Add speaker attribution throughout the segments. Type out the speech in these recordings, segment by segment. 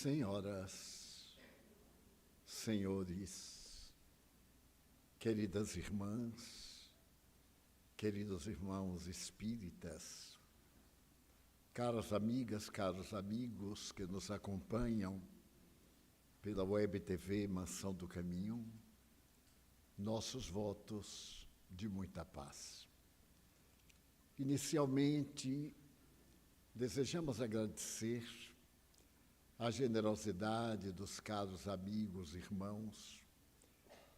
Speaker 1: Senhoras, senhores, queridas irmãs, queridos irmãos espíritas, caras amigas, caros amigos que nos acompanham pela Web TV Mansão do Caminho, nossos votos de muita paz. Inicialmente, desejamos agradecer a generosidade dos caros amigos e irmãos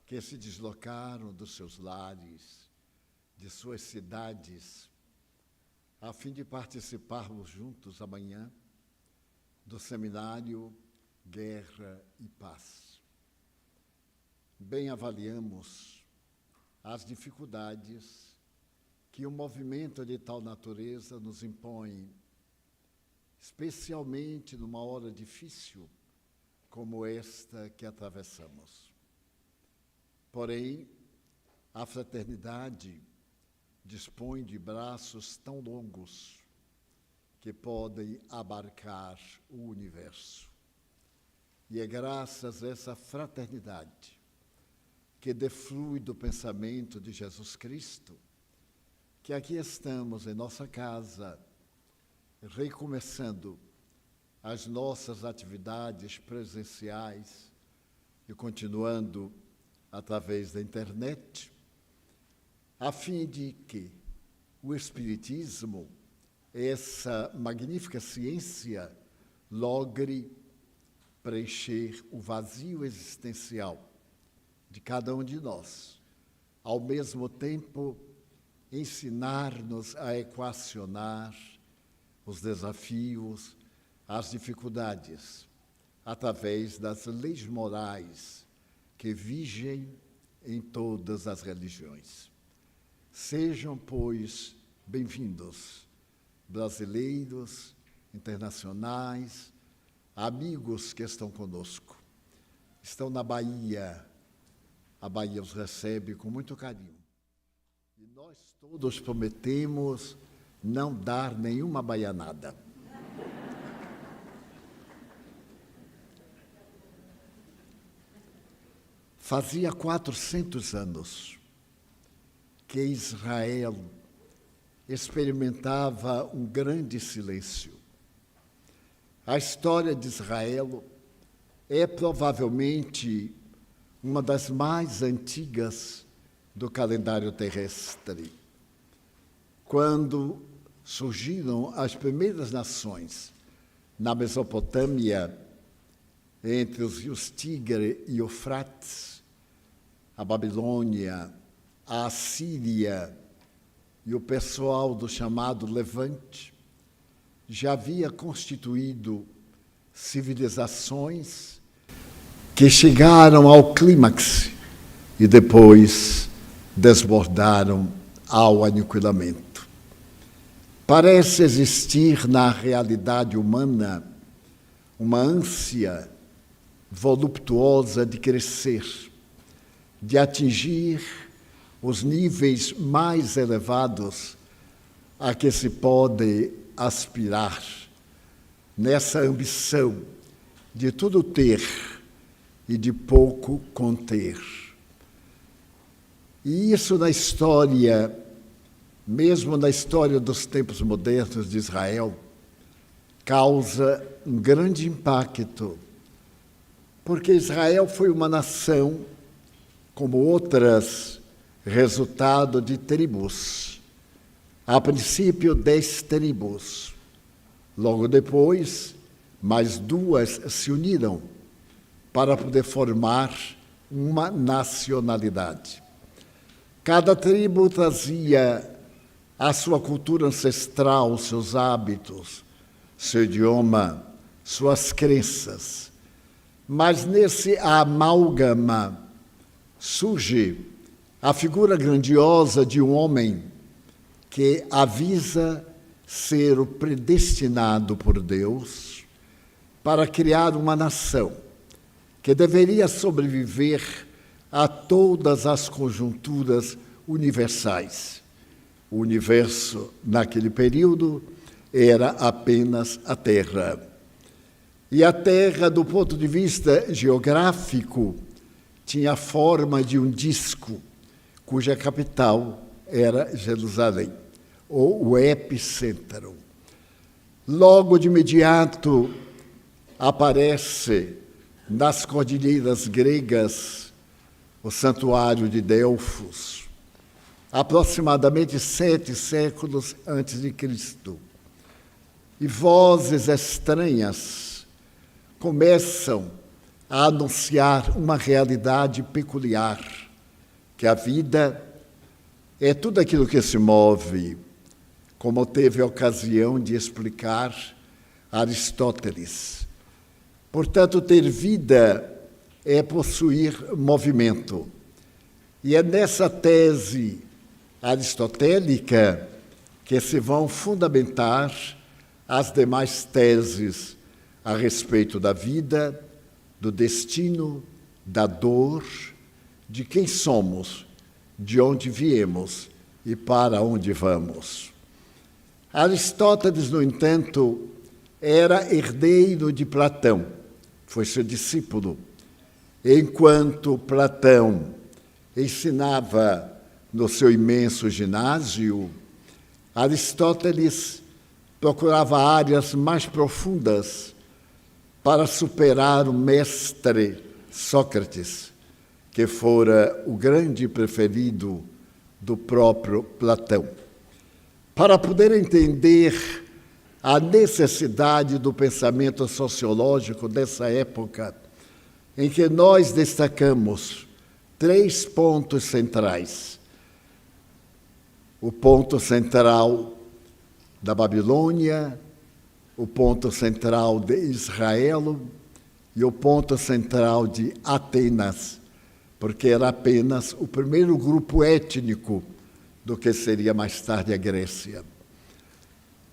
Speaker 1: que se deslocaram dos seus lares, de suas cidades, a fim de participarmos juntos amanhã do seminário Guerra e Paz. Bem avaliamos as dificuldades que um movimento de tal natureza nos impõe, especialmente numa hora difícil como esta que atravessamos. Porém, a fraternidade dispõe de braços tão longos que podem abarcar o universo. E é graças a essa fraternidade que deflui do pensamento de Jesus Cristo que aqui estamos em nossa casa, recomeçando as nossas atividades presenciais e continuando através da internet, a fim de que o Espiritismo, essa magnífica ciência, logre preencher o vazio existencial de cada um de nós, ao mesmo tempo ensinar-nos a equacionar os desafios, as dificuldades, através das leis morais que vigem em todas as religiões. Sejam, pois, bem-vindos, brasileiros, internacionais, amigos que estão conosco. Estão na Bahia, a Bahia os recebe com muito carinho. E nós todos prometemos não dar nenhuma baianada. Fazia 400 anos que Israel experimentava um grande silêncio. A história de Israel é provavelmente uma das mais antigas do calendário terrestre. Quando surgiram as primeiras nações na Mesopotâmia, entre os rios Tigre e Eufrates, a Babilônia, a Assíria e o pessoal do chamado Levante, já havia constituído civilizações que chegaram ao clímax e depois desbordaram ao aniquilamento. Parece existir na realidade humana uma ânsia voluptuosa de crescer, de atingir os níveis mais elevados a que se pode aspirar, nessa ambição de tudo ter e de pouco conter. E isso na história, mesmo na história dos tempos modernos de Israel, causa um grande impacto, porque Israel foi uma nação, como outras, resultado de tribos. A princípio, 10 tribos. Logo depois, mais 2 se uniram para poder formar uma nacionalidade. Cada tribo trazia a sua cultura ancestral, seus hábitos, seu idioma, suas crenças. Mas nesse amálgama surge a figura grandiosa de um homem que avisa ser o predestinado por Deus para criar uma nação que deveria sobreviver a todas as conjunturas universais. O universo, naquele período, era apenas a Terra. E a terra, do ponto de vista geográfico, tinha a forma de um disco, cuja capital era Jerusalém, ou o epicentro. Logo de imediato aparece nas cordilheiras gregas o santuário de Delfos, aproximadamente 7 séculos antes de Cristo. E vozes estranhas começam a anunciar uma realidade peculiar, que a vida é tudo aquilo que se move, como teve a ocasião de explicar Aristóteles. Portanto, ter vida é possuir movimento. E é nessa tese aristotélica que se vão fundamentar as demais teses a respeito da vida, do destino, da dor, de quem somos, de onde viemos e para onde vamos. Aristóteles, no entanto, era herdeiro de Platão, foi seu discípulo. Enquanto Platão ensinava no seu imenso ginásio, Aristóteles procurava áreas mais profundas para superar o mestre Sócrates, que fora o grande preferido do próprio Platão. Para poder entender a necessidade do pensamento sociológico dessa época, em que nós destacamos 3 pontos centrais. O ponto central da Babilônia, o ponto central de Israel e o ponto central de Atenas, porque era apenas o primeiro grupo étnico do que seria mais tarde a Grécia.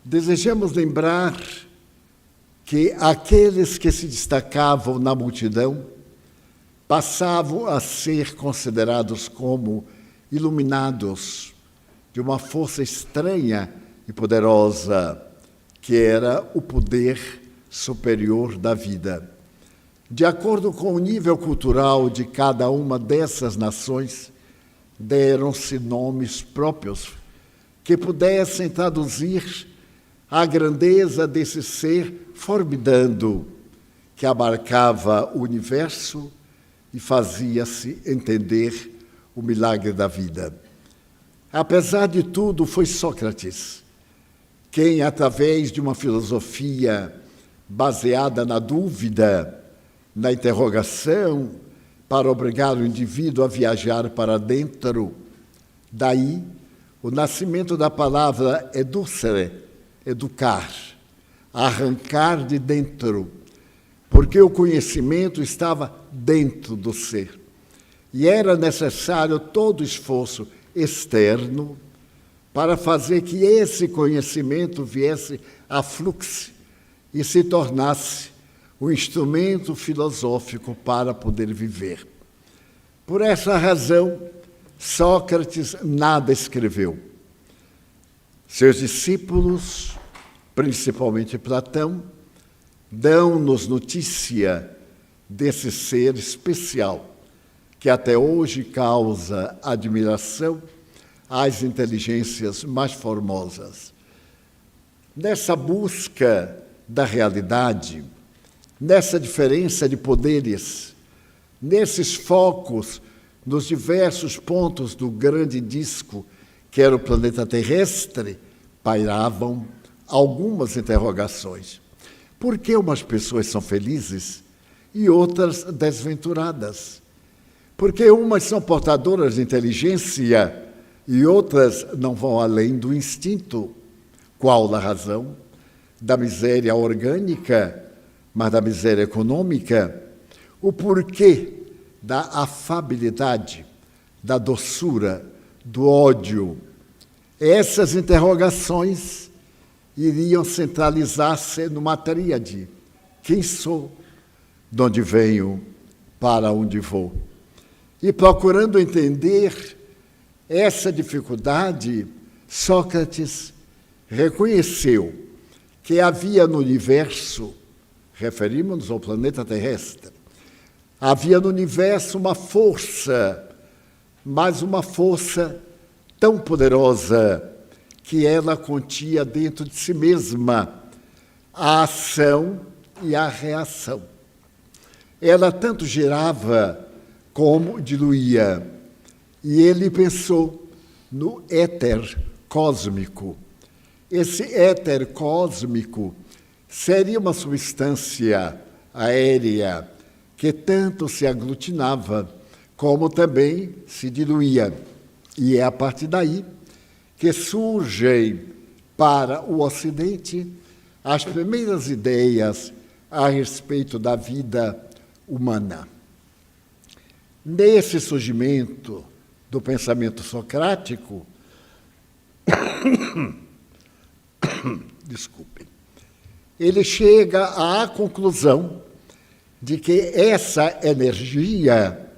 Speaker 1: Desejamos lembrar que aqueles que se destacavam na multidão passavam a ser considerados como iluminados de uma força estranha e poderosa, que era o poder superior da vida. De acordo com o nível cultural de cada uma dessas nações, deram-se nomes próprios que pudessem traduzir a grandeza desse ser formidando, que abarcava o universo e fazia-se entender o milagre da vida. Apesar de tudo, foi Sócrates quem, através de uma filosofia baseada na dúvida, na interrogação, para obrigar o indivíduo a viajar para dentro. Daí, o nascimento da palavra educere, educar, arrancar de dentro, porque o conhecimento estava dentro do ser. E era necessário todo esforço externo para fazer que esse conhecimento viesse a fluxo e se tornasse o instrumento filosófico para poder viver. Por essa razão, Sócrates nada escreveu. Seus discípulos, principalmente Platão, dão-nos notícia desse ser especial, que até hoje causa admiração às inteligências mais formosas. Nessa busca da realidade, nessa diferença de poderes, nesses focos nos diversos pontos do grande disco, que era o planeta terrestre, pairavam algumas interrogações. Por que umas pessoas são felizes e outras desventuradas? Por que umas são portadoras de inteligência e outras não vão além do instinto? Qual a razão? Da miséria orgânica, mas da miséria econômica? O porquê da afabilidade, da doçura, do ódio? Essas interrogações iriam centralizar-se numa tríade. Quem sou? De onde venho? Para onde vou? E procurando entender essa dificuldade, Sócrates reconheceu que havia no universo referimos-nos ao planeta terrestre. Havia no universo uma força, mas uma força tão poderosa que ela continha dentro de si mesma a ação e a reação. Ela tanto gerava como diluía. E ele pensou no éter cósmico. Esse éter cósmico seria uma substância aérea que tanto se aglutinava como também se diluía. E é a partir daí que surgem para o Ocidente as primeiras ideias a respeito da vida humana. Nesse surgimento do pensamento socrático, desculpe, ele chega à conclusão de que essa energia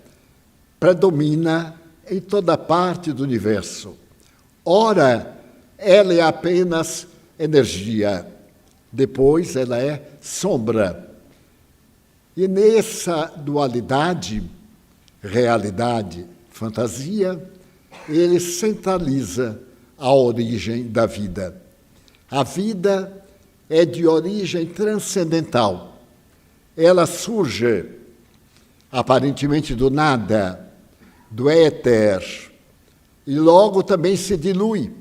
Speaker 1: predomina em toda parte do universo. Ora, ela é apenas energia, depois ela é sombra. E nessa dualidade, realidade, fantasia, ele centraliza a origem da vida. A vida é de origem transcendental. Ela surge, aparentemente do nada, do éter, e logo também se dilui,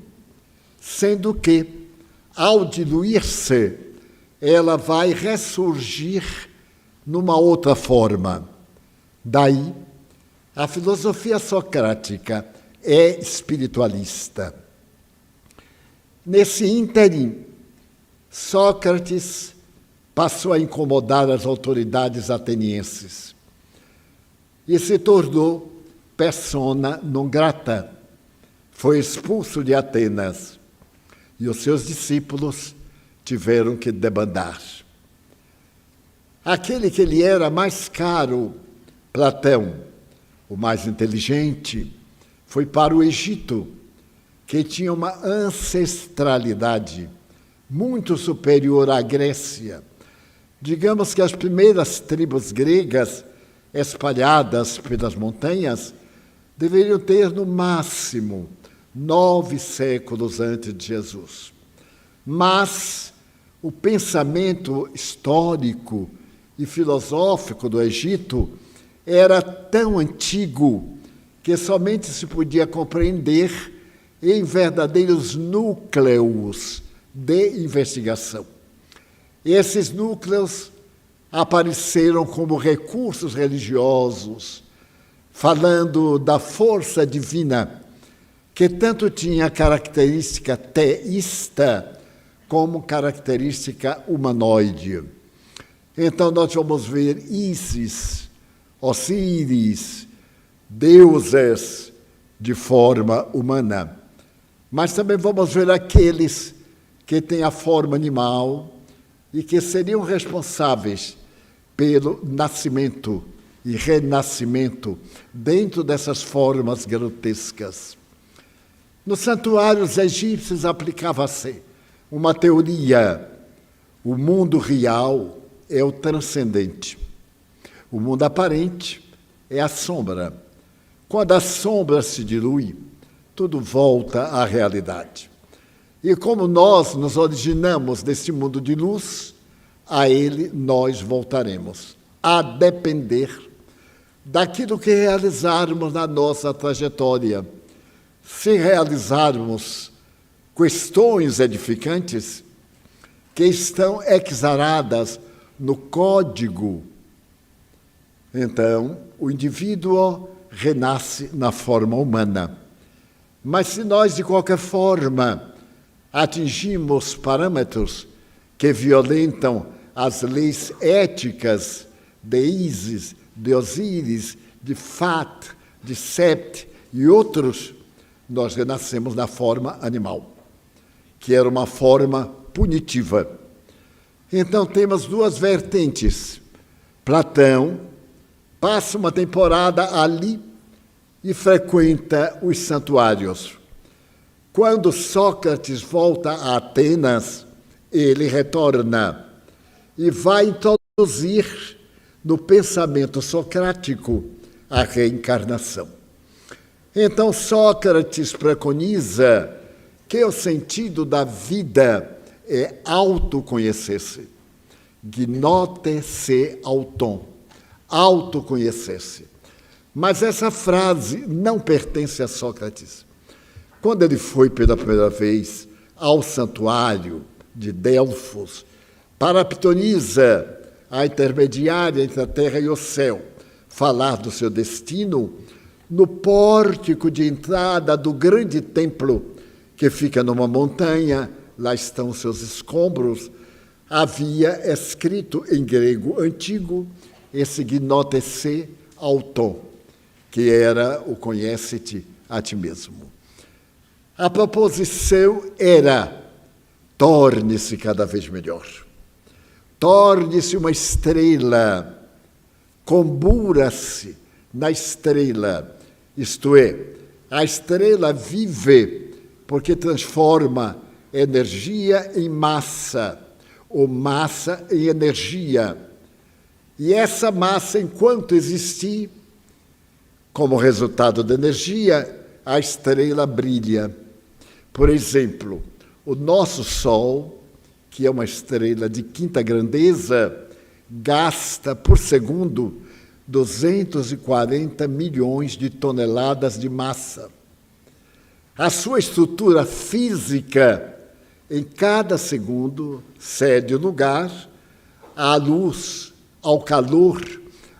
Speaker 1: sendo que, ao diluir-se, ela vai ressurgir numa outra forma. Daí, a filosofia socrática é espiritualista. Nesse ínterim, Sócrates passou a incomodar as autoridades atenienses e se tornou persona non grata. Foi expulso de Atenas e os seus discípulos tiveram que debandar. Aquele que lhe era mais caro, Platão, o mais inteligente, foi para o Egito, que tinha uma ancestralidade muito superior à Grécia. Digamos que as primeiras tribos gregas, espalhadas pelas montanhas, deveriam ter, no máximo, 9 séculos antes de Jesus. Mas o pensamento histórico e filosófico do Egito era tão antigo que somente se podia compreender em verdadeiros núcleos de investigação. Esses núcleos apareceram como recursos religiosos, falando da força divina, que tanto tinha característica teísta como característica humanoide. Então, nós vamos ver Ísis, Osíris, deuses de forma humana. Mas também vamos ver aqueles que têm a forma animal e que seriam responsáveis pelo nascimento e renascimento dentro dessas formas grotescas. Nos santuários egípcios aplicava-se uma teoria: o mundo real é o transcendente. O mundo aparente é a sombra. Quando a sombra se dilui, tudo volta à realidade. E como nós nos originamos desse mundo de luz, a ele nós voltaremos, a depender daquilo que realizarmos na nossa trajetória. Se realizarmos questões edificantes que estão exaradas no código, então o indivíduo renasce na forma humana. Mas se nós, de qualquer forma, atingimos parâmetros que violentam as leis éticas de Ísis, de Osíris, de Fat, de Sept e outros, nós renascemos na forma animal, que era uma forma punitiva. Então, temos duas vertentes. Platão passa uma temporada ali e frequenta os santuários. Quando Sócrates volta a Atenas, ele retorna e vai introduzir induzir no pensamento socrático a reencarnação. Então, Sócrates preconiza que o sentido da vida é autoconhecer-se. Gnote se auton. Autoconhecer-se. Mas essa frase não pertence a Sócrates. Quando ele foi pela primeira vez ao santuário de Delfos, para a pitonisa, a intermediária entre a terra e o céu, falar do seu destino, no pórtico de entrada do grande templo, que fica numa montanha, lá estão os seus escombros, havia escrito em grego antigo esse gnote se auton, que era o conhece-te a ti mesmo. A proposição era: torne-se cada vez melhor. Torne-se uma estrela, combura-se na estrela, isto é, a estrela vive porque transforma energia em massa, ou massa em energia. E essa massa, enquanto existir, como resultado da energia, a estrela brilha. Por exemplo, o nosso Sol, que é uma estrela de quinta grandeza, gasta por segundo 240 milhões de toneladas de massa. A sua estrutura física, em cada segundo, cede lugar à luz, ao calor,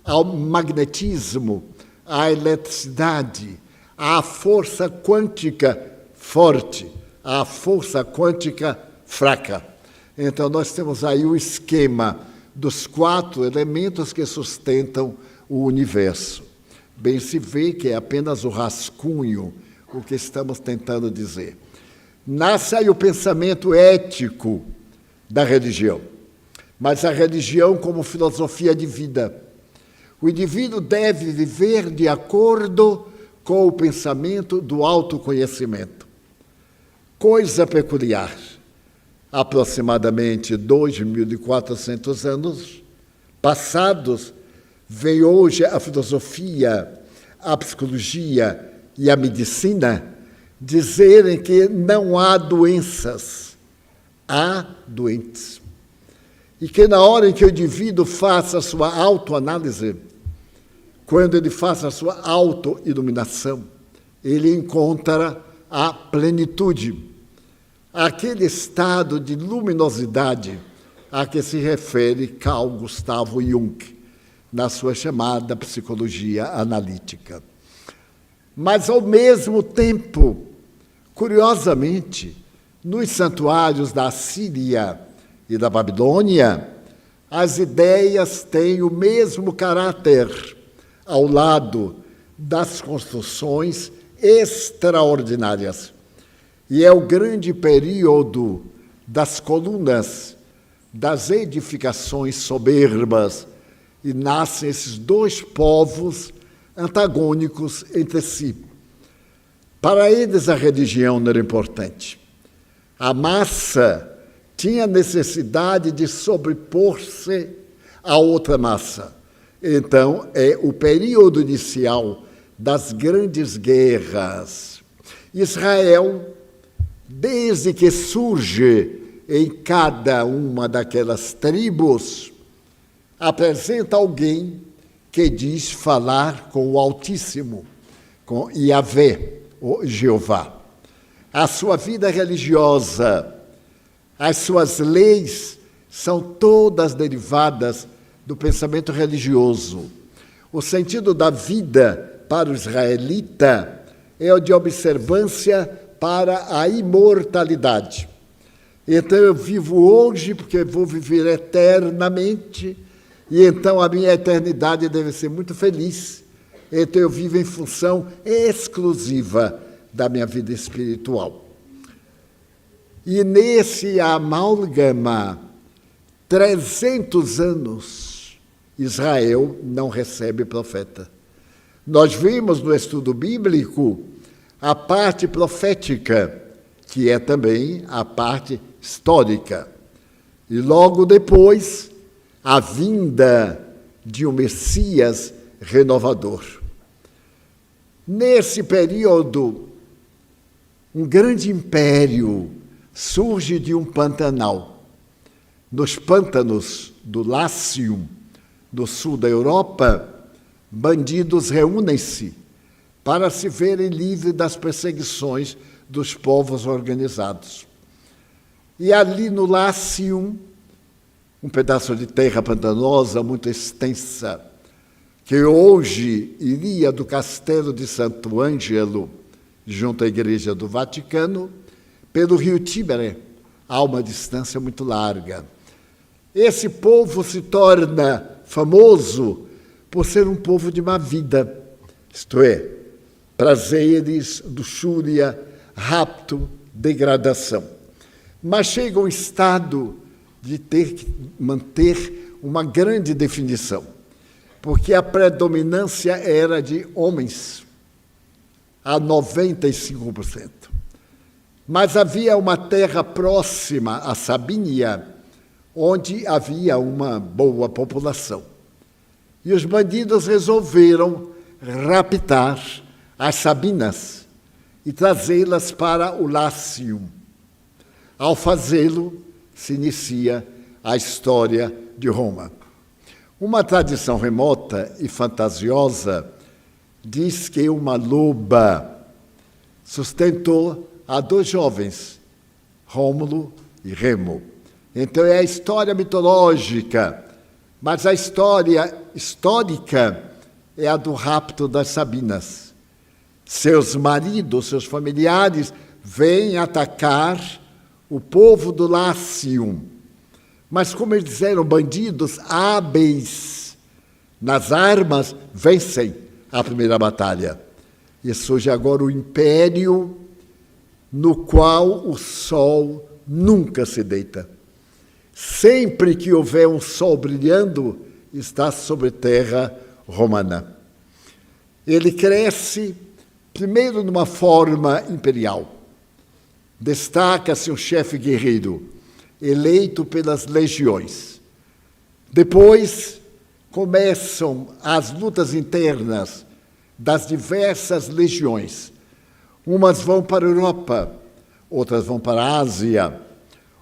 Speaker 1: ao magnetismo, à eletricidade, à força quântica forte, à força quântica fraca. Então, nós temos aí o esquema dos 4 elementos que sustentam o universo. Bem se vê que é apenas o rascunho o que estamos tentando dizer. Nasce aí o pensamento ético da religião, mas a religião como filosofia de vida. O indivíduo deve viver de acordo com o pensamento do autoconhecimento. Coisa peculiar. Aproximadamente 2.400 anos passados, vem hoje a filosofia, a psicologia e a medicina dizerem que não há doenças, há doentes. E que na hora em que o indivíduo faça a sua autoanálise, quando ele faça a sua autoiluminação, ele encontra a plenitude, aquele estado de luminosidade a que se refere Carl Gustav Jung, na sua chamada psicologia analítica. Mas, ao mesmo tempo, curiosamente, nos santuários da Síria e da Babilônia, as ideias têm o mesmo caráter, ao lado das construções extraordinárias. E é o grande período das colunas, das edificações soberbas, e nascem esses 2 povos antagônicos entre si. Para eles, a religião não era importante. A massa tinha necessidade de sobrepor-se a outra massa. Então, é o período inicial das grandes guerras. Israel, desde que surge em cada uma daquelas tribos, apresenta alguém que diz falar com o Altíssimo, com Yahvé, o Jeová. A sua vida religiosa, as suas leis são todas derivadas do pensamento religioso. O sentido da vida para o israelita é o de observância para a imortalidade. Então, eu vivo hoje porque vou viver eternamente, e então a minha eternidade deve ser muito feliz. Então, eu vivo em função exclusiva da minha vida espiritual. E nesse amálgama, 300 anos, Israel não recebe profeta. Nós vimos no estudo bíblico a parte profética, que é também a parte histórica. E logo depois, a vinda de um Messias renovador. Nesse período, um grande império surge de um pantanal. Nos pântanos do Lácio, no sul da Europa, bandidos reúnem-se para se verem livres das perseguições dos povos organizados. E ali no Lácio, um pedaço de terra pantanosa muito extensa, que hoje iria do Castelo de Santo Ângelo, junto à Igreja do Vaticano, pelo rio Tíber, a uma distância muito larga. Esse povo se torna famoso por ser um povo de má vida, isto é, prazeres, luxúria, rapto, degradação. Mas chega um estado de ter que manter uma grande definição, porque a predominância era de homens, a 95%. Mas havia uma terra próxima a Sabínia, onde havia uma boa população. E os bandidos resolveram raptar as sabinas e trazê-las para o Lácio. Ao fazê-lo, se inicia a história de Roma. Uma tradição remota e fantasiosa diz que uma loba sustentou a dois jovens, Rômulo e Remo. Então é a história mitológica, mas a história histórica é a do rapto das Sabinas. Seus maridos, seus familiares, vêm atacar o povo do Lácio. Mas, como eles eram bandidos hábeis nas armas, vencem a primeira batalha. E surge agora o império no qual o sol nunca se deita. Sempre que houver um sol brilhando, está sobre terra romana. Ele cresce, primeiro, numa forma imperial. Destaca-se um chefe guerreiro, eleito pelas legiões. Depois, começam as lutas internas das diversas legiões. Umas vão para a Europa, outras vão para a Ásia,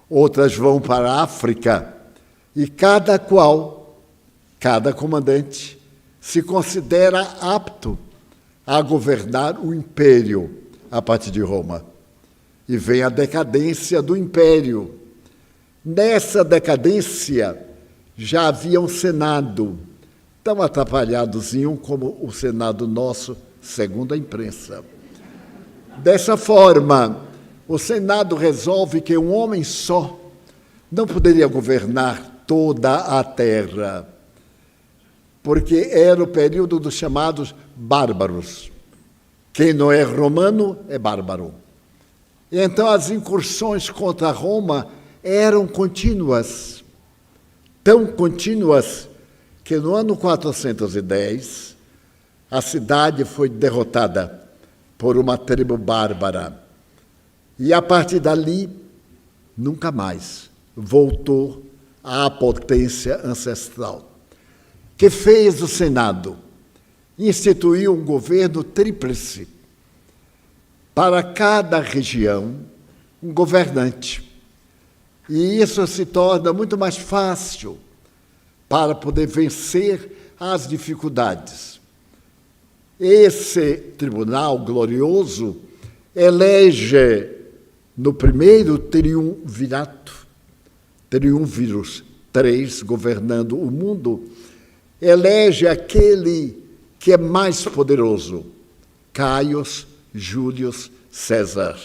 Speaker 1: outras vão para a África, e cada comandante, se considera apto a governar o império a partir de Roma. E vem a decadência do império. Nessa decadência, já havia um Senado, tão atrapalhadozinho como o Senado nosso, segundo a imprensa. Dessa forma, o Senado resolve que um homem só não poderia governar toda a terra, porque era o período dos chamados bárbaros. Quem não é romano é bárbaro. E então as incursões contra Roma eram contínuas, tão contínuas que no ano 410 a cidade foi derrotada por uma tribo bárbara. E a partir dali, nunca mais voltou à potência ancestral. Que fez o Senado? Instituiu um governo tríplice. Para cada região, um governante. E isso se torna muito mais fácil para poder vencer as dificuldades. Esse tribunal glorioso elege no primeiro triunviros, 3 governando o mundo, elege aquele que é mais poderoso, Caio Júlio César,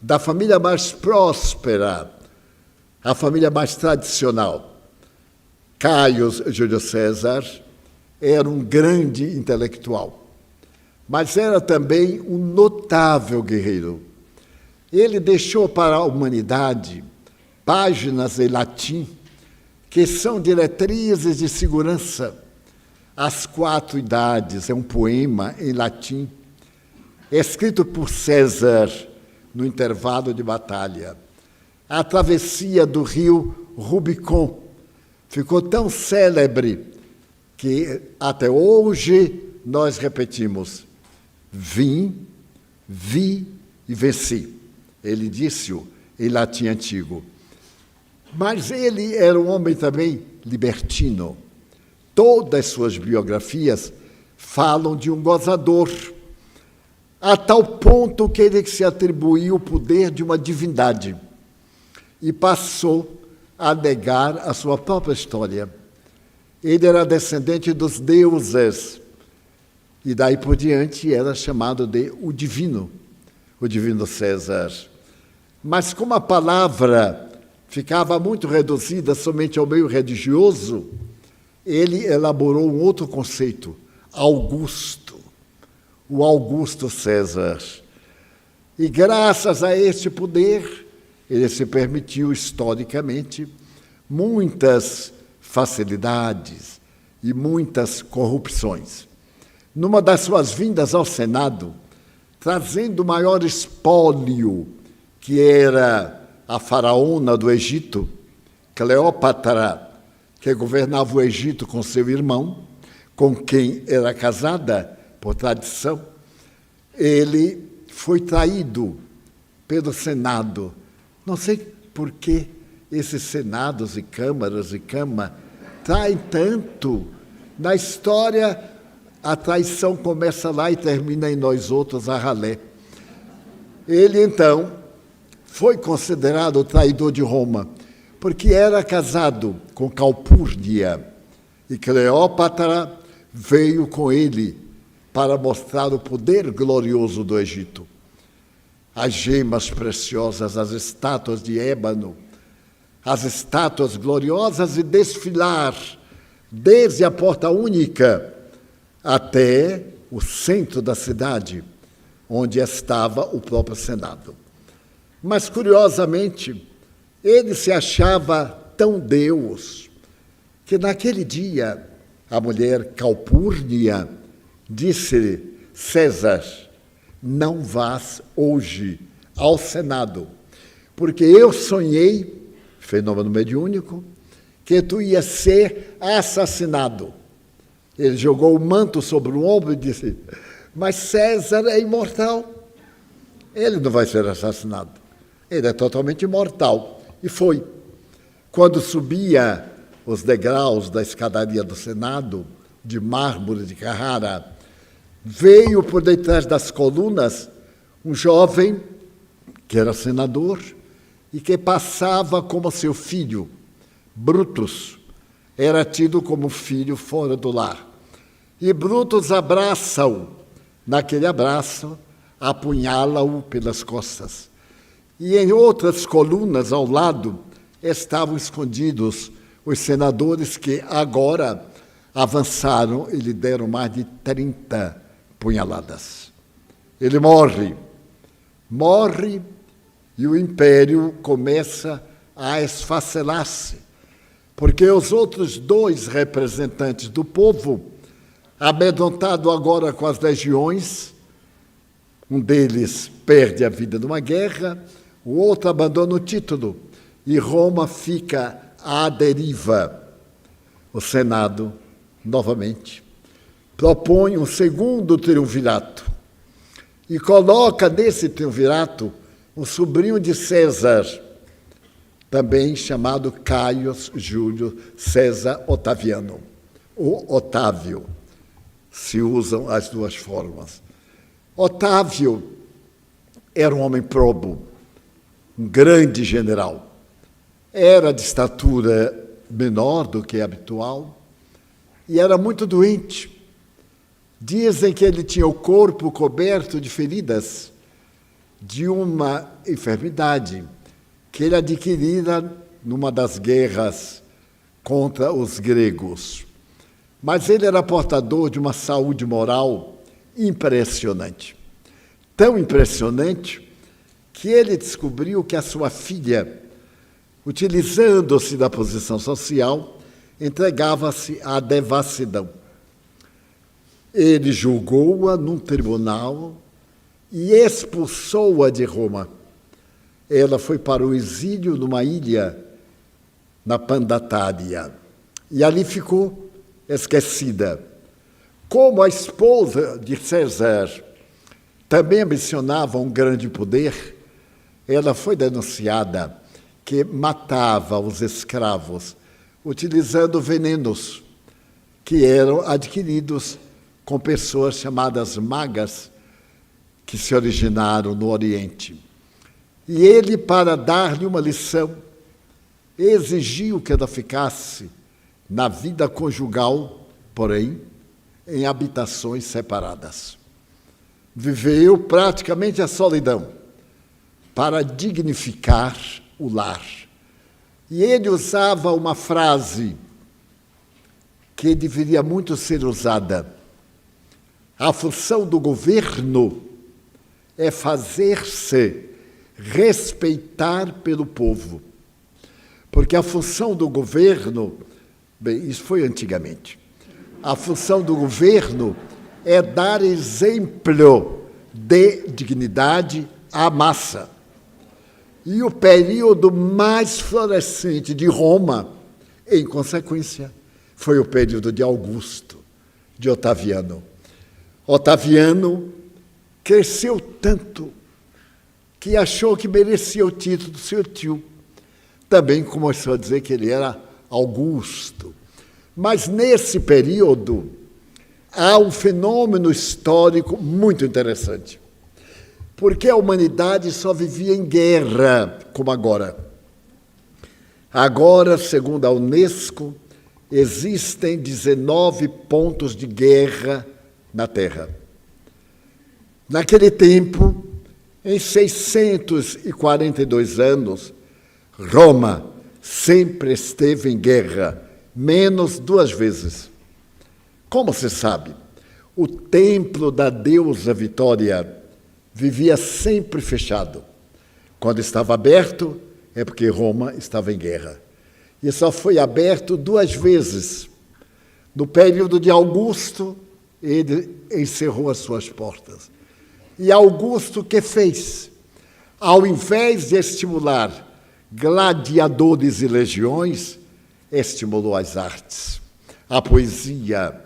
Speaker 1: da família mais próspera, a família mais tradicional. Caio Júlio César era um grande intelectual, mas era também um notável guerreiro. Ele deixou para a humanidade páginas em latim que são diretrizes de segurança. As 4 idades é um poema em latim, escrito por César no intervalo de batalha. A travessia do rio Rubicon, ficou tão célebre que até hoje nós repetimos: vim, vi e venci. Ele disse-o em latim antigo. Mas ele era um homem também libertino. Todas suas biografias falam de um gozador, a tal ponto que ele se atribuiu o poder de uma divindade e passou a negar a sua própria história. Ele era descendente dos deuses e daí por diante era chamado de o divino César. Mas como a palavra ficava muito reduzida somente ao meio religioso, ele elaborou um outro conceito, Augusto, o Augusto César. E graças a este poder, ele se permitiu historicamente muitas facilidades e muitas corrupções. Numa das suas vindas ao Senado, trazendo o maior espólio, que era a faraona do Egito, Cleópatra, que governava o Egito com seu irmão, com quem era casada por tradição, ele foi traído pelo Senado. Não sei por que esses senados e câmaras e cama traem tanto. Na história, a traição começa lá e termina em nós outros, a ralé. Ele, então, foi considerado o traidor de Roma, porque era casado com Calpurnia, e Cleópatra veio com ele para mostrar o poder glorioso do Egito. As gemas preciosas, as estátuas de ébano, as estátuas gloriosas e desfilar desde a porta única até o centro da cidade, onde estava o próprio Senado. Mas, curiosamente, ele se achava tão Deus que, naquele dia, a mulher Calpurnia disse-lhe: César, não vás hoje ao Senado, porque eu sonhei, fenômeno mediúnico, que tu ias ser assassinado. Ele jogou o manto sobre o ombro e disse: mas César é imortal, ele não vai ser assassinado, ele é totalmente imortal. E foi. Quando subia os degraus da escadaria do Senado, de mármore de Carrara, veio por detrás das colunas um jovem que era senador e que passava como seu filho. Brutus era tido como filho fora do lar. E Brutus abraça-o. Naquele abraço, apunhala-o pelas costas. E em outras colunas ao lado estavam escondidos os senadores que agora avançaram e lhe deram mais de 30 punhaladas. Ele morre e o império começa a esfacelar-se, porque os outros dois representantes do povo, amedrontado agora com as legiões, um deles perde a vida numa guerra, o outro abandona o título e Roma fica à deriva. O Senado, novamente, propõe um segundo triunvirato e coloca nesse triunvirato um sobrinho de César, também chamado Caio Júlio César Otaviano, ou Otávio. Se usam as duas formas. Otávio era um homem probo, um grande general. Era de estatura menor do que habitual e era muito doente. Dizem que ele tinha o corpo coberto de feridas de uma enfermidade que ele adquirira numa das guerras contra os gregos. Mas ele era portador de uma saúde moral impressionante. Tão impressionante que ele descobriu que a sua filha, utilizando-se da posição social, entregava-se à devassidão. Ele julgou-a num tribunal e expulsou-a de Roma. Ela foi para o exílio numa ilha na Pandatária. e ali ficou esquecida. Como a esposa de César também ambicionava um grande poder, ela foi denunciada que matava os escravos utilizando venenos que eram adquiridos com pessoas chamadas magas que se originaram no Oriente. E ele, para dar-lhe uma lição, exigiu que ela ficasse na vida conjugal, porém, em habitações separadas. Viveu praticamente a solidão para dignificar o lar. E ele usava uma frase que deveria muito ser usada. A função do governo é fazer-se respeitar pelo povo. Porque a função do governo, bem, isso foi antigamente, a função do governo é dar exemplo de dignidade à massa. E o período mais florescente de Roma, em consequência, foi o período de Augusto, de Otaviano. Otaviano cresceu tanto que achou que merecia o título do seu tio. Também começou a dizer que ele era Augusto. Mas nesse período há um fenômeno histórico muito interessante. Porque a humanidade só vivia em guerra, como agora. Agora, segundo a Unesco, existem 19 pontos de guerra na Terra. Naquele tempo, em 642 anos, Roma sempre esteve em guerra, menos 2 vezes. Como se sabe, o templo da deusa Vitória vivia sempre fechado. Quando estava aberto, é porque Roma estava em guerra. E só foi aberto 2 vezes. No período de Augusto, ele encerrou as suas portas. E Augusto, o que fez? Ao invés de estimular gladiadores e legiões, estimulou as artes, a poesia,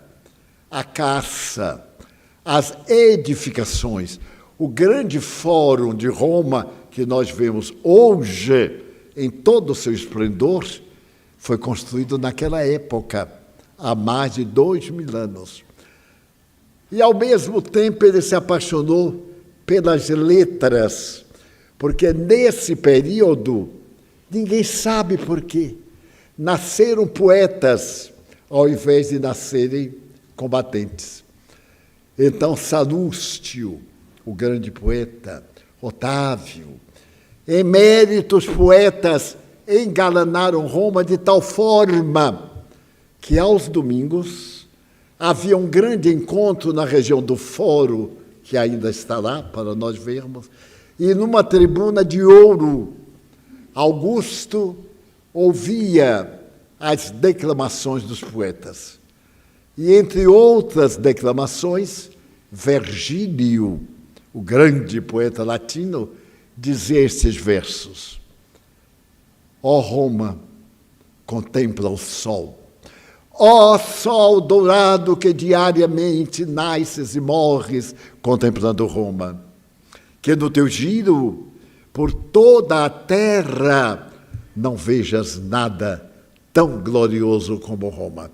Speaker 1: a caça, as edificações. O grande fórum de Roma, que nós vemos hoje em todo o seu esplendor, foi construído naquela época, há mais de 2000 anos. E, ao mesmo tempo, ele se apaixonou pelas letras, porque nesse período, ninguém sabe por quê, nasceram poetas ao invés de nascerem combatentes. Então, Salústio, o grande poeta, Otávio, eméritos poetas engalanaram Roma de tal forma que, aos domingos, havia um grande encontro na região do Foro, que ainda está lá, para nós vermos, e numa tribuna de ouro, Augusto ouvia as declamações dos poetas. E, entre outras declamações, Virgílio, o grande poeta latino, dizia estes versos: Ó Roma, contempla o sol. Ó sol dourado que diariamente nasces e morres contemplando Roma, que no teu giro por toda a terra não vejas nada tão glorioso como Roma.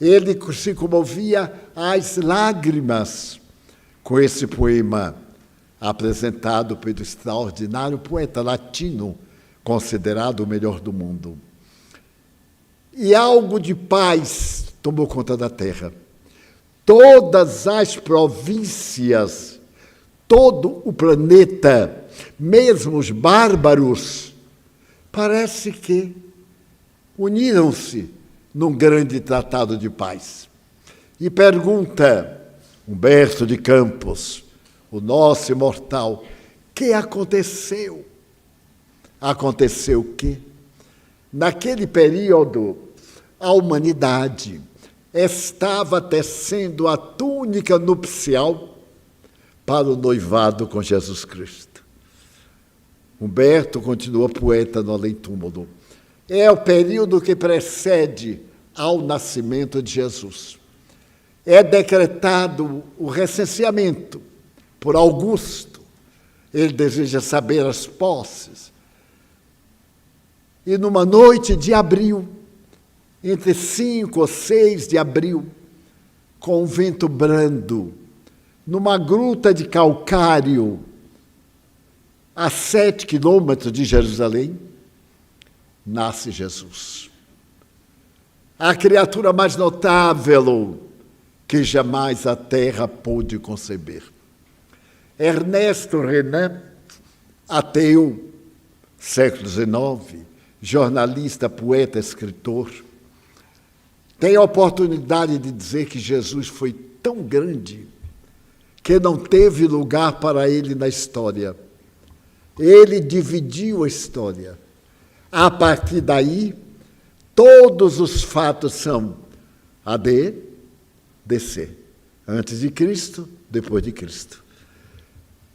Speaker 1: Ele se comovia às lágrimas com esse poema apresentado pelo extraordinário poeta latino, considerado o melhor do mundo. E algo de paz tomou conta da terra. Todas as províncias, todo o planeta, mesmo os bárbaros, parece que uniram-se num grande tratado de paz. E pergunta Humberto de Campos, o nosso imortal, o que aconteceu? Aconteceu o quê? Naquele período, a humanidade estava tecendo a túnica nupcial para o noivado com Jesus Cristo. Humberto continua poeta no além-túmulo. É o período que precede ao nascimento de Jesus. É decretado o recenseamento por Augusto. Ele deseja saber as posses. E numa noite de abril, entre 5 ou 6 de abril, com um vento brando, numa gruta de calcário, a 7 quilômetros de Jerusalém, nasce Jesus. A criatura mais notável que jamais a terra pôde conceber. Ernesto Renan, ateu, século XIX, jornalista, poeta, escritor, tem a oportunidade de dizer que Jesus foi tão grande que não teve lugar para ele na história. Ele dividiu a história. A partir daí, todos os fatos são AD, DC. Antes de Cristo, depois de Cristo.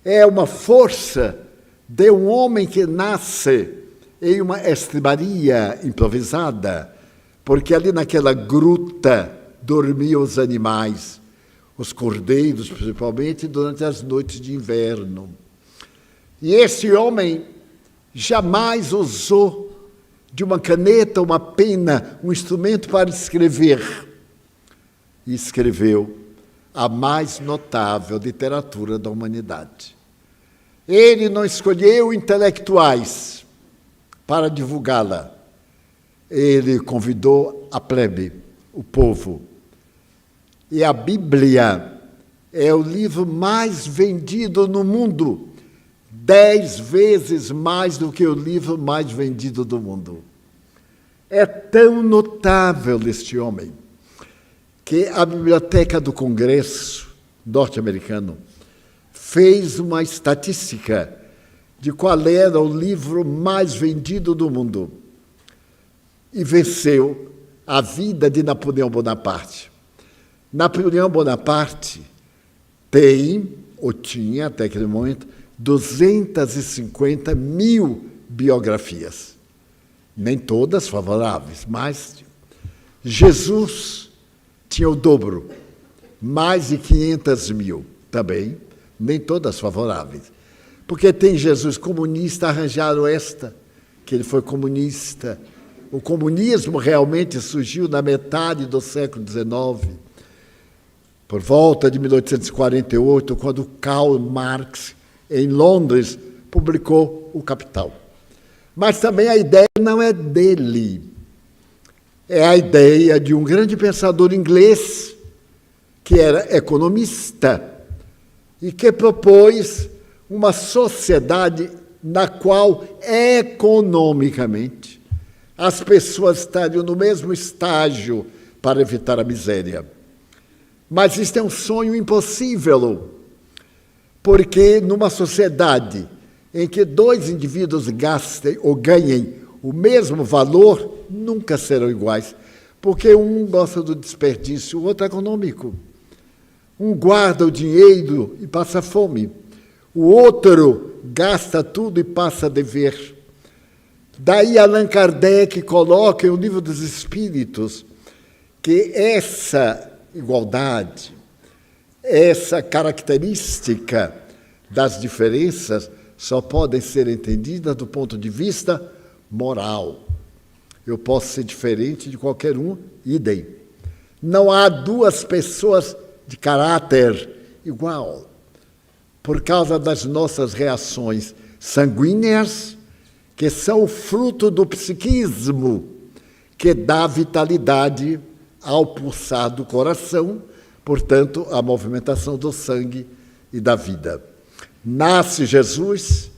Speaker 1: É uma força de um homem que nasce em uma estribaria improvisada, porque ali naquela gruta dormiam os animais, os cordeiros principalmente, durante as noites de inverno. E esse homem jamais usou de uma caneta, uma pena, um instrumento para escrever. E escreveu a mais notável literatura da humanidade. Ele não escolheu intelectuais para divulgá-la. Ele convidou a plebe, o povo. E a Bíblia é o livro mais vendido no mundo, 10 vezes mais do que o livro mais vendido do mundo. É tão notável este homem que a Biblioteca do Congresso norte-americano fez uma estatística de qual era o livro mais vendido do mundo e venceu a vida de Napoleão Bonaparte. Napoleão Bonaparte tem, ou tinha até aquele momento, 250 mil biografias. Nem todas favoráveis, mas Jesus tinha o dobro, mais de 500 mil também, nem todas favoráveis. Porque tem Jesus comunista, arranjaram esta, que ele foi comunista. O comunismo realmente surgiu na metade do século XIX, por volta de 1848, quando Karl Marx, em Londres, publicou O Capital. Mas também a ideia não é dele. É a ideia de um grande pensador inglês, que era economista, e que propôs uma sociedade na qual, economicamente, as pessoas estariam no mesmo estágio para evitar a miséria. Mas isso é um sonho impossível, porque numa sociedade em que 2 indivíduos gastem ou ganhem o mesmo valor, nunca serão iguais, porque um gosta do desperdício, o outro é econômico. Um guarda o dinheiro e passa fome, o outro gasta tudo e passa a dever. Daí Allan Kardec coloca em O Livro dos Espíritos que essa igualdade, essa característica das diferenças só podem ser entendidas do ponto de vista moral. Eu posso ser diferente de qualquer um, idem. Não há 2 pessoas de caráter igual, por causa das nossas reações sanguíneas, que são o fruto do psiquismo, que dá vitalidade ao pulsar do coração, portanto, à movimentação do sangue e da vida. Nasce Jesus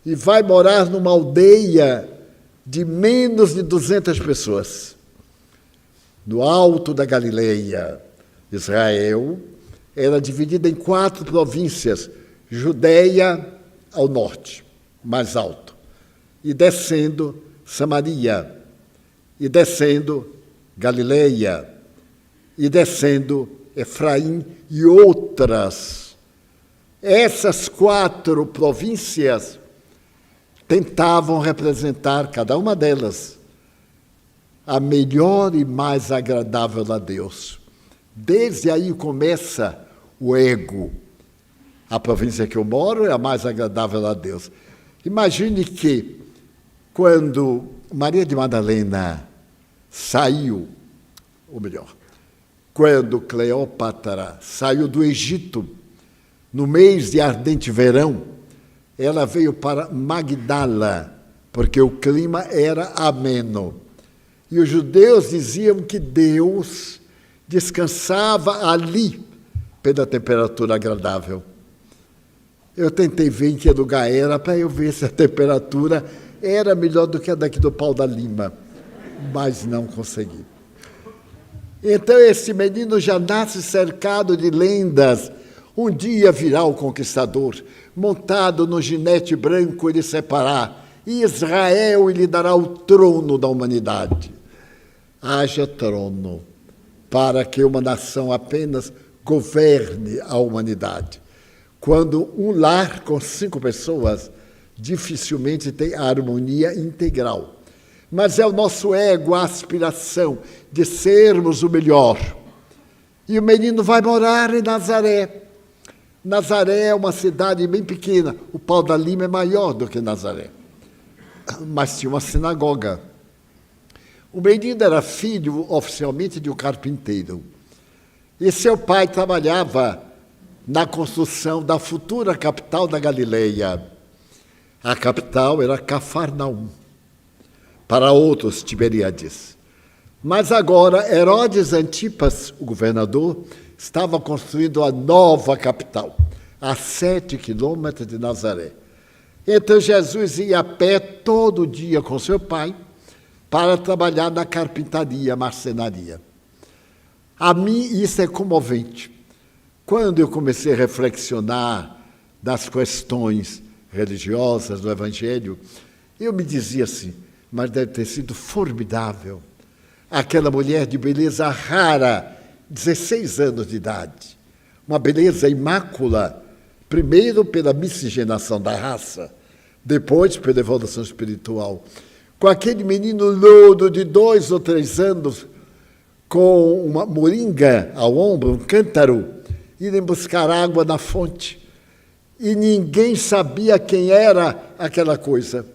Speaker 1: e vai morar numa aldeia de menos de 200 pessoas, no alto da Galileia. Israel era dividida em 4 províncias, Judeia ao norte, mais alto, e descendo Samaria, e descendo Galileia, e descendo Efraim e outras. Essas 4 províncias tentavam representar, cada uma delas, a melhor e mais agradável a Deus. Desde aí começa o ego. A província que eu moro é a mais agradável a Deus. Imagine que, quando Maria de Madalena saiu, ou melhor, quando Cleópatra saiu do Egito, no mês de ardente verão, ela veio para Magdala, porque o clima era ameno. E os judeus diziam que Deus descansava ali, pela temperatura agradável. Eu tentei ver em que lugar era para eu ver se a temperatura era melhor do que a daqui do Pau da Lima, mas não consegui. Então esse menino já nasce cercado de lendas. Um dia virá o conquistador, montado no jinete branco ele separará, e Israel lhe dará o trono da humanidade. Haja trono, para que uma nação apenas governe a humanidade. Quando um lar com 5 pessoas dificilmente tem harmonia integral. Mas é o nosso ego, a aspiração de sermos o melhor. E o menino vai morar em Nazaré. Nazaré é uma cidade bem pequena. O Pau da Lima é maior do que Nazaré. Mas tinha uma sinagoga. O menino era filho, oficialmente, de um carpinteiro. E seu pai trabalhava na construção da futura capital da Galileia. A capital era Cafarnaum. Para outros, Tiberíades. Mas agora, Herodes Antipas, o governador, estava construindo a nova capital, a 7 quilômetros de Nazaré. Então, Jesus ia a pé todo dia com seu pai para trabalhar na carpintaria, marcenaria. A mim, isso é comovente. Quando eu comecei a reflexionar das questões religiosas do Evangelho, eu me dizia assim, mas deve ter sido formidável. Aquela mulher de beleza rara, 16 anos de idade, uma beleza imácula, primeiro pela miscigenação da raça, depois pela evolução espiritual. Com aquele menino louro de 2 ou 3 anos, com uma moringa ao ombro, um cântaro, irem buscar água na fonte. E ninguém sabia quem era aquela coisa.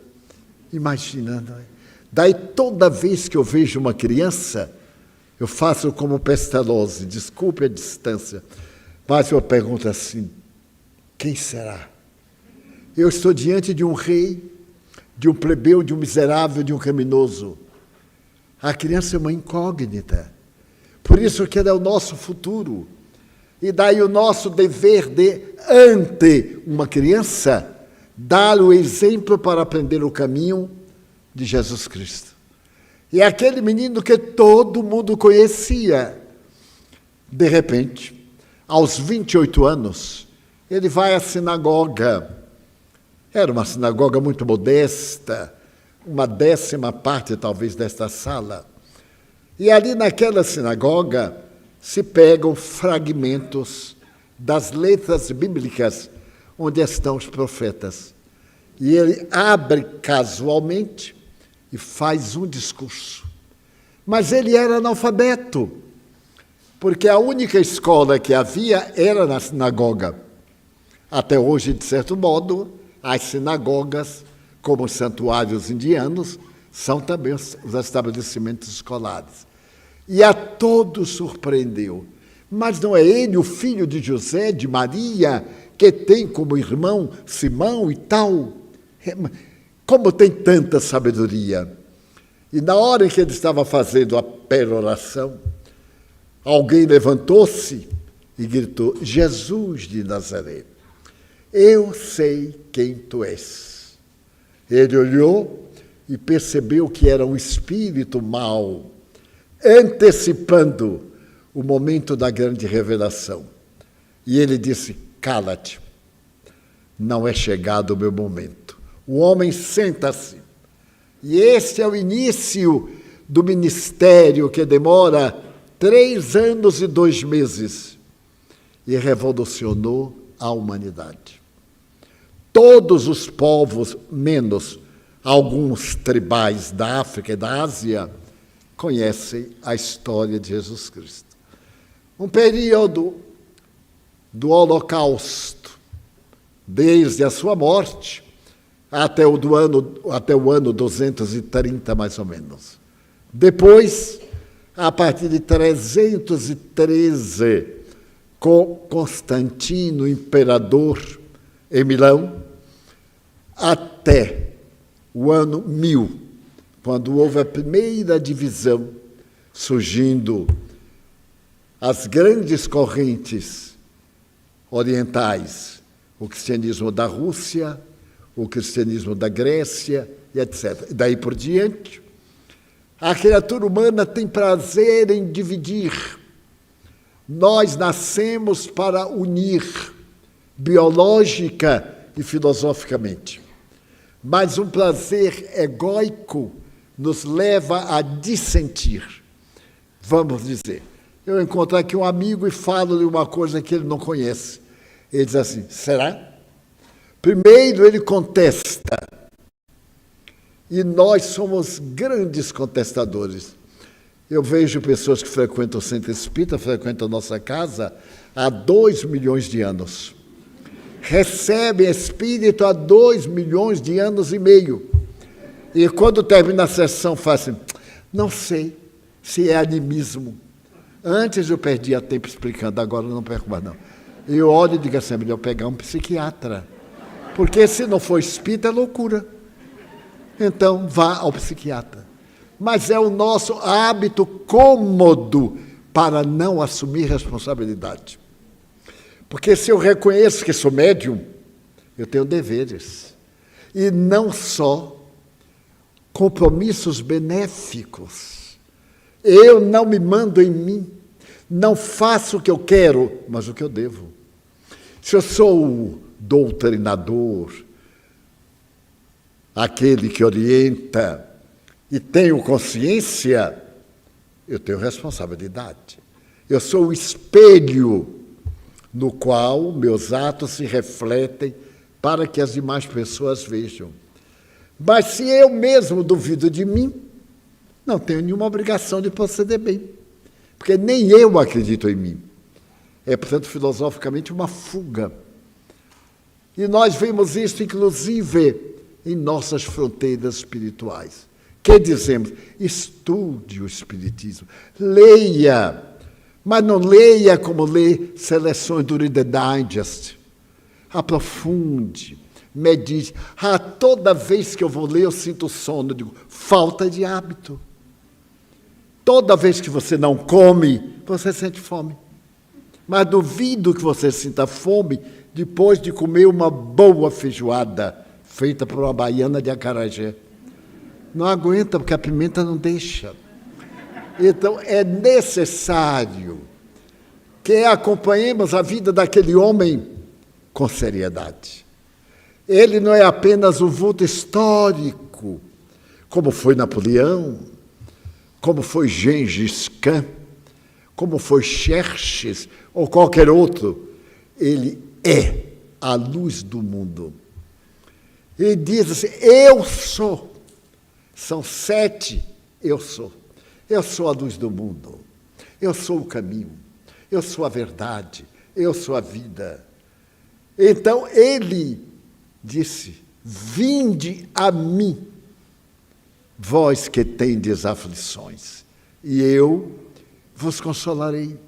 Speaker 1: Imagina, não é? Daí, toda vez que eu vejo uma criança, eu faço como Pestalozzi, desculpe a distância, mas eu pergunto assim, quem será? Eu estou diante de um rei, de um plebeu, de um miserável, de um criminoso. A criança é uma incógnita. Por isso que ela é o nosso futuro. E daí o nosso dever de, ante uma criança, dar o exemplo para aprender o caminho de Jesus Cristo. E aquele menino que todo mundo conhecia, de repente, aos 28 anos, ele vai à sinagoga. Era uma sinagoga muito modesta, uma 10ª parte, talvez, desta sala. E ali naquela sinagoga se pegam fragmentos das letras bíblicas onde estão os profetas. E ele abre casualmente e faz um discurso. Mas ele era analfabeto, porque a única escola que havia era na sinagoga. Até hoje, de certo modo, as sinagogas, como os santuários indianos, são também os estabelecimentos escolares. E a todos surpreendeu. Mas não é ele, o filho de José, de Maria, que tem como irmão Simão e tal? Como tem tanta sabedoria? E na hora em que ele estava fazendo a peroração, alguém levantou-se e gritou, Jesus de Nazaré, eu sei quem tu és. Ele olhou e percebeu que era um espírito mau, antecipando o momento da grande revelação. E ele disse, cala-te, não é chegado o meu momento. O homem senta-se. E este é o início do ministério que demora 3 anos e 2 meses e revolucionou a humanidade. Todos os povos, menos alguns tribais da África e da Ásia, conhecem a história de Jesus Cristo. Um período do Holocausto, desde a sua morte até o ano 230, mais ou menos. Depois, a partir de 313, com Constantino, imperador, em Milão, até o ano 1000, quando houve a primeira divisão, surgindo as grandes correntes orientais, o cristianismo da Rússia, o cristianismo da Grécia, e etc. E daí por diante, a criatura humana tem prazer em dividir. Nós nascemos para unir, biológica e filosoficamente. Mas um prazer egóico nos leva a dissentir. Vamos dizer, eu encontro aqui um amigo e falo de uma coisa que ele não conhece. Ele diz assim, será? Primeiro ele contesta. E nós somos grandes contestadores. Eu vejo pessoas que frequentam o Centro Espírita, frequentam a nossa casa há 2 milhões de anos. Recebem espírito há 2 milhões de anos e meio. E quando termina a sessão, fala assim, não sei se é animismo. Antes eu perdia tempo explicando, agora não perco mais não. Eu olho e digo assim, é melhor pegar um psiquiatra. Porque se não for espírita, é loucura. Então, vá ao psiquiatra. Mas é o nosso hábito cômodo para não assumir responsabilidade. Porque se eu reconheço que sou médium, eu tenho deveres. E não só compromissos benéficos. Eu não me mando em mim. Não faço o que eu quero, mas o que eu devo. Se eu sou o doutrinador, aquele que orienta e tenho consciência, eu tenho responsabilidade. Eu sou o espelho no qual meus atos se refletem para que as demais pessoas vejam. Mas se eu mesmo duvido de mim, não tenho nenhuma obrigação de proceder bem, porque nem eu acredito em mim. É, portanto, filosoficamente, uma fuga. E nós vemos isso, inclusive, em nossas fronteiras espirituais. Que dizemos? Estude o Espiritismo. Leia, mas não leia como lê seleções do Reader Digest. Aprofunde, medite. Toda vez que eu vou ler, eu sinto sono. Eu digo, falta de hábito. Toda vez que você não come, você sente fome. Mas duvido que você sinta fome depois de comer uma boa feijoada feita por uma baiana de acarajé. Não aguenta, porque a pimenta não deixa. Então, é necessário que acompanhemos a vida daquele homem com seriedade. Ele não é apenas um vulto histórico, como foi Napoleão, como foi Gengis Khan, como foi Xerxes ou qualquer outro. Ele é a luz do mundo. Ele diz assim, eu sou. São 7, eu sou. Eu sou a luz do mundo. Eu sou o caminho. Eu sou a verdade. Eu sou a vida. Então, ele disse, vinde a mim, vós que tendes aflições, e eu vos consolarei.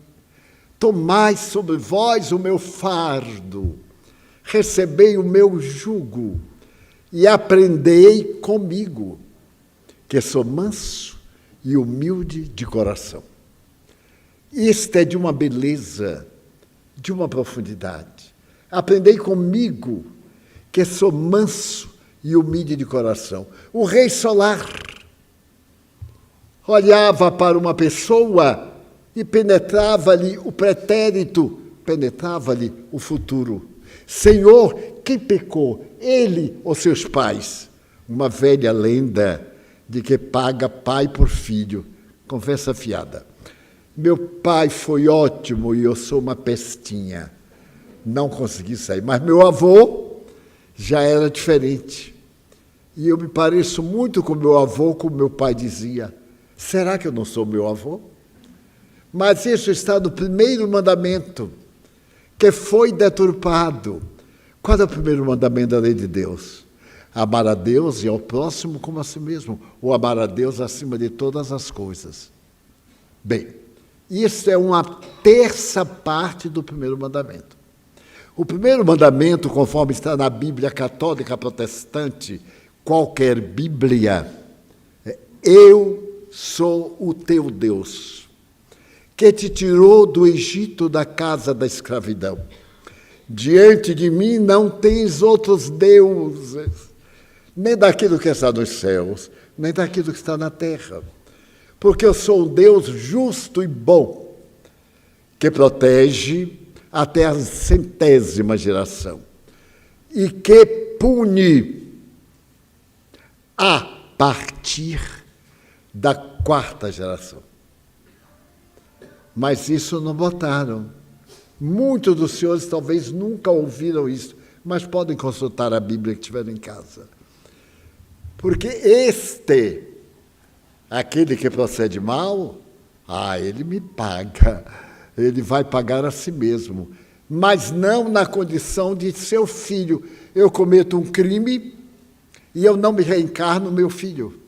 Speaker 1: Tomai sobre vós o meu fardo, recebei o meu jugo, e aprendei comigo, que sou manso e humilde de coração. Isto é de uma beleza, de uma profundidade. Aprendei comigo, que sou manso e humilde de coração. O Rei Solar olhava para uma pessoa e penetrava-lhe o pretérito, penetrava-lhe o futuro. Senhor, quem pecou? Ele ou seus pais? Uma velha lenda de que paga pai por filho. Conversa fiada. Meu pai foi ótimo e eu sou uma pestinha. Não consegui sair. Mas meu avô já era diferente. E eu me pareço muito com meu avô, como meu pai dizia. Será que eu não sou meu avô? Mas isso está no primeiro mandamento, que foi deturpado. Qual é o primeiro mandamento da lei de Deus? Amar a Deus e ao próximo como a si mesmo, ou amar a Deus acima de todas as coisas. Bem, isso é uma terça parte do primeiro mandamento. O primeiro mandamento, conforme está na Bíblia católica protestante, qualquer Bíblia, é: eu sou o teu Deus, que te tirou do Egito, da casa da escravidão. Diante de mim não tens outros deuses, nem daquilo que está nos céus, nem daquilo que está na terra. Porque eu sou um Deus justo e bom, que protege até a 100ª geração, e que pune a partir da 4ª geração. Mas isso não botaram. Muitos dos senhores talvez nunca ouviram isso, mas podem consultar a Bíblia que tiver em casa. Porque aquele que procede mal, ele me paga. Ele vai pagar a si mesmo, mas não na condição de seu filho. Eu cometo um crime e eu não me reencarno no meu filho.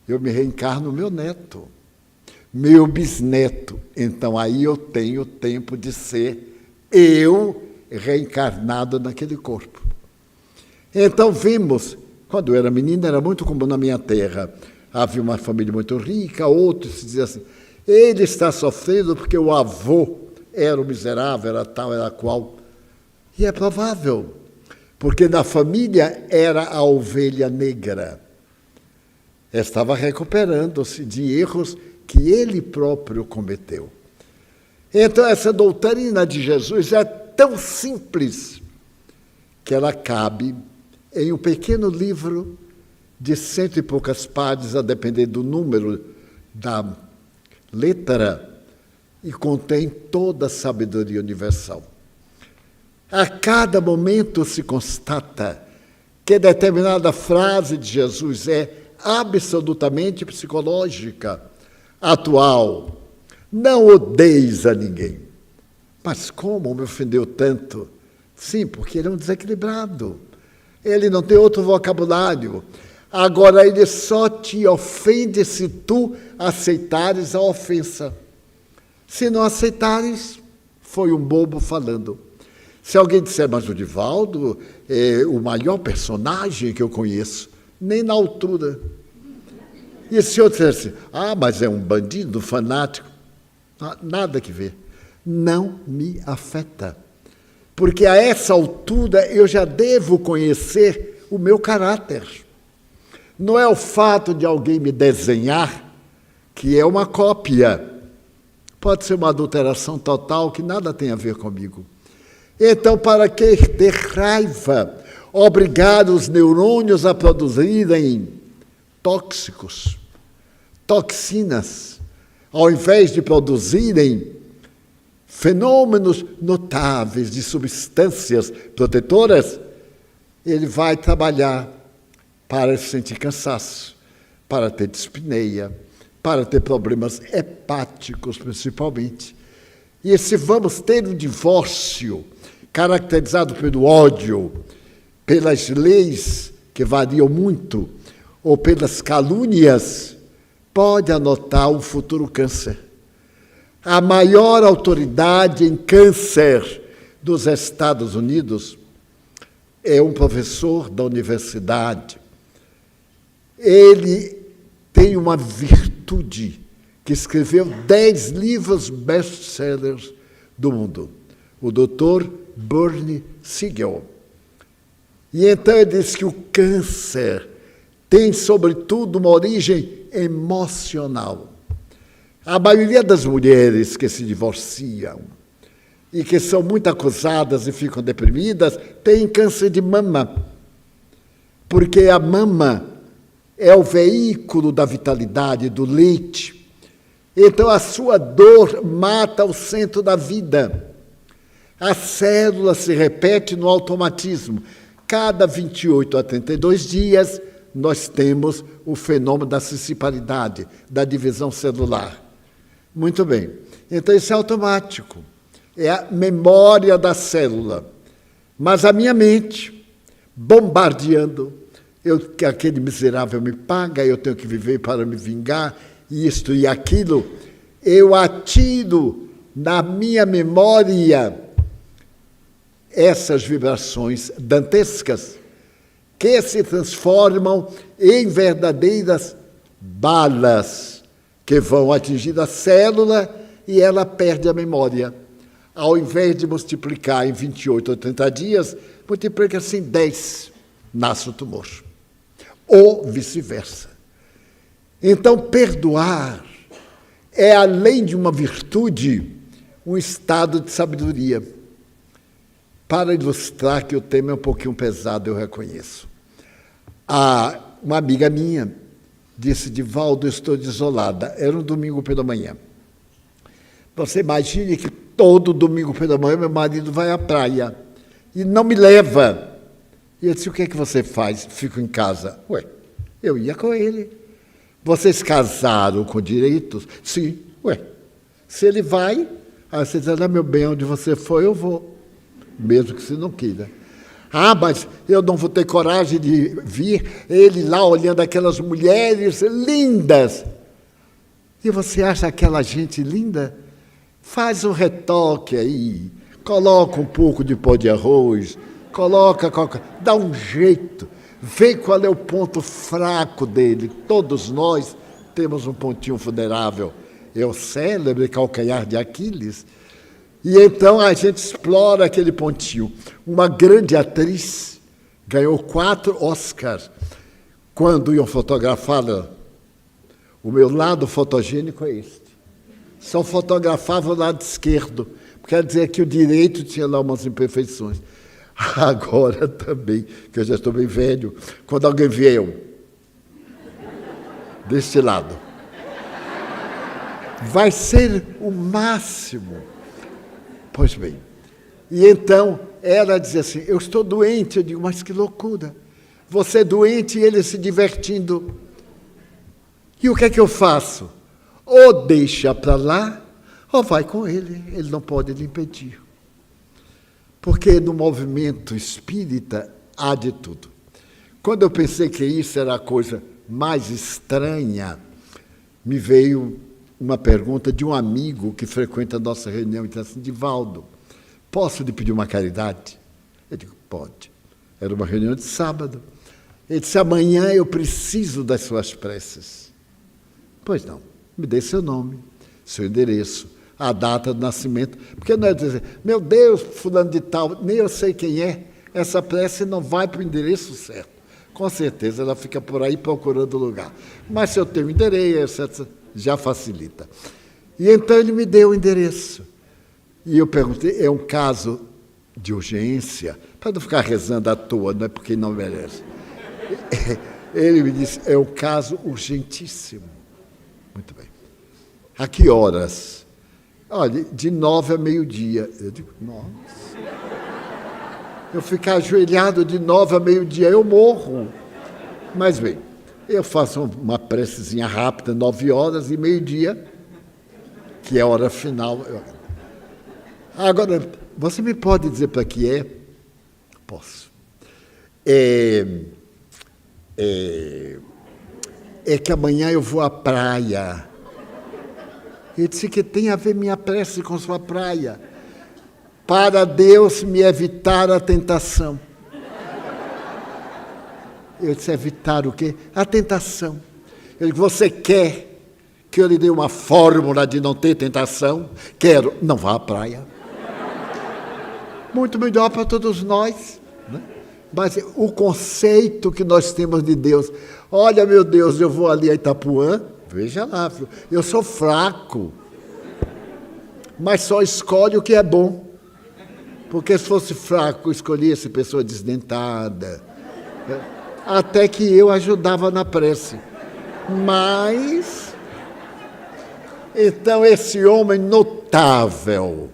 Speaker 1: Eu me reencarno no meu neto, meu bisneto. Então aí eu tenho tempo de ser eu reencarnado naquele corpo. Então vimos, quando eu era menina, era muito comum na minha terra. Havia uma família muito rica, outros se diziam assim: ele está sofrendo porque o avô era o miserável, era tal, era qual. E é provável, porque na família era a ovelha negra. Estava recuperando-se de erros que ele próprio cometeu. Então, essa doutrina de Jesus é tão simples que ela cabe em um pequeno livro de 100 e poucas páginas, a depender do número da letra, e contém toda a sabedoria universal. A cada momento se constata que determinada frase de Jesus é absolutamente psicológica, atual. Não odeis a ninguém. Mas como me ofendeu tanto? Sim, porque ele é um desequilibrado. Ele não tem outro vocabulário. Agora, ele só te ofende se tu aceitares a ofensa. Se não aceitares, foi um bobo falando. Se alguém disser: mas o Divaldo é o maior personagem que eu conheço, nem na altura. E se eu dissesse: mas é um bandido, fanático, nada que ver. Não me afeta. Porque a essa altura eu já devo conhecer o meu caráter. Não é o fato de alguém me desenhar que é uma cópia. Pode ser uma adulteração total que nada tem a ver comigo. Então, para que ter raiva? Obrigar os neurônios a produzirem tóxicos, toxinas, ao invés de produzirem fenômenos notáveis de substâncias protetoras, ele vai trabalhar para sentir cansaço, para ter dispneia, para ter problemas hepáticos, principalmente. E se vamos ter um divórcio caracterizado pelo ódio, pelas leis que variam muito, ou pelas calúnias, pode anotar um futuro câncer. A maior autoridade em câncer dos Estados Unidos é um professor da universidade. Ele tem uma virtude, que escreveu 10 livros best-sellers do mundo, o Dr. Bernie Siegel. E então ele diz que o câncer tem, sobretudo, uma origem emocional. A maioria das mulheres que se divorciam e que são muito acusadas e ficam deprimidas têm câncer de mama, porque a mama é o veículo da vitalidade, do leite. Então, a sua dor mata o centro da vida. A célula se repete no automatismo. Cada 28 a 32 dias, nós temos o fenômeno da cisciparidade, da divisão celular. Muito bem. Então, isso é automático. É a memória da célula. Mas a minha mente, bombardeando, aquele miserável me paga, eu tenho que viver para me vingar, isto e aquilo, eu atiro na minha memória essas vibrações dantescas que se transformam em verdadeiras balas que vão atingir a célula e ela perde a memória. Ao invés de multiplicar em 28 ou 30 dias, multiplica-se em 10, nasce o tumor. Ou vice-versa. Então, perdoar é, além de uma virtude, um estado de sabedoria. Para ilustrar que o tema é um pouquinho pesado, eu reconheço. Uma amiga minha disse, Divaldo, eu estou desolada. Era um domingo pela manhã. Você imagine que todo domingo pela manhã meu marido vai à praia e não me leva. E eu disse, o que é que você faz? Fico em casa. Ué, eu ia com ele. Vocês casaram com direitos? Sim. Ué, se ele vai, aí você diz, meu bem, onde você foi, eu vou. Mesmo que você não queira. Mas eu não vou ter coragem de vir, ele lá olhando aquelas mulheres lindas. E você acha aquela gente linda? Faz um retoque aí, coloca um pouco de pó de arroz, dá um jeito, vê qual é o ponto fraco dele. Todos nós temos um pontinho vulnerável. É o célebre calcanhar de Aquiles. E então a gente explora aquele pontinho. Uma grande atriz ganhou 4 Oscars quando iam fotografá-la. O meu lado fotogênico é este. Só fotografava o lado esquerdo. Quer dizer que o direito tinha lá umas imperfeições. Agora também, que eu já estou bem velho, quando alguém vê eu, deste lado, vai ser o máximo. Pois bem. E então, ela dizia assim, eu estou doente. Eu digo, mas que loucura. Você é doente e ele se divertindo. E o que é que eu faço? Ou deixa para lá, ou vai com ele. Ele não pode lhe impedir. Porque no movimento espírita há de tudo. Quando eu pensei que isso era a coisa mais estranha, me veio uma pergunta de um amigo que frequenta a nossa reunião e disse assim, Divaldo, posso lhe pedir uma caridade? Eu digo, pode. Era uma reunião de sábado. Ele disse, amanhã eu preciso das suas preces. Pois não, me dê seu nome, seu endereço, a data do nascimento, porque não é dizer, meu Deus, fulano de tal, nem eu sei quem é, essa prece não vai para o endereço certo. Com certeza ela fica por aí procurando lugar. Mas se eu tenho endereço, etc., já facilita. E então ele me deu o endereço. E eu perguntei, é um caso de urgência? Para não ficar rezando à toa, não é porque não merece. Ele me disse, é um caso urgentíssimo. Muito bem. A que horas? Olha, de 9 a meio-dia. Eu digo, nossa. Eu ficar ajoelhado de 9 a meio-dia, eu morro. Mas bem, eu faço uma precezinha rápida, 9 horas e meio-dia, que é a hora final. Agora, você me pode dizer para que é? Posso. É que amanhã eu vou à praia. Ele disse que tem a ver minha prece com sua praia. Para Deus me evitar a tentação. Eu disse, evitar o quê? A tentação. Ele disse, você quer que eu lhe dê uma fórmula de não ter tentação? Quero. Não vá à praia. Muito melhor para todos nós. Né? Mas o conceito que nós temos de Deus, olha, meu Deus, eu vou ali a Itapuã, veja lá, eu sou fraco, mas só escolhe o que é bom. Porque se fosse fraco, escolhesse pessoa desdentada. Até que eu ajudava na prece. Mas, então esse homem notável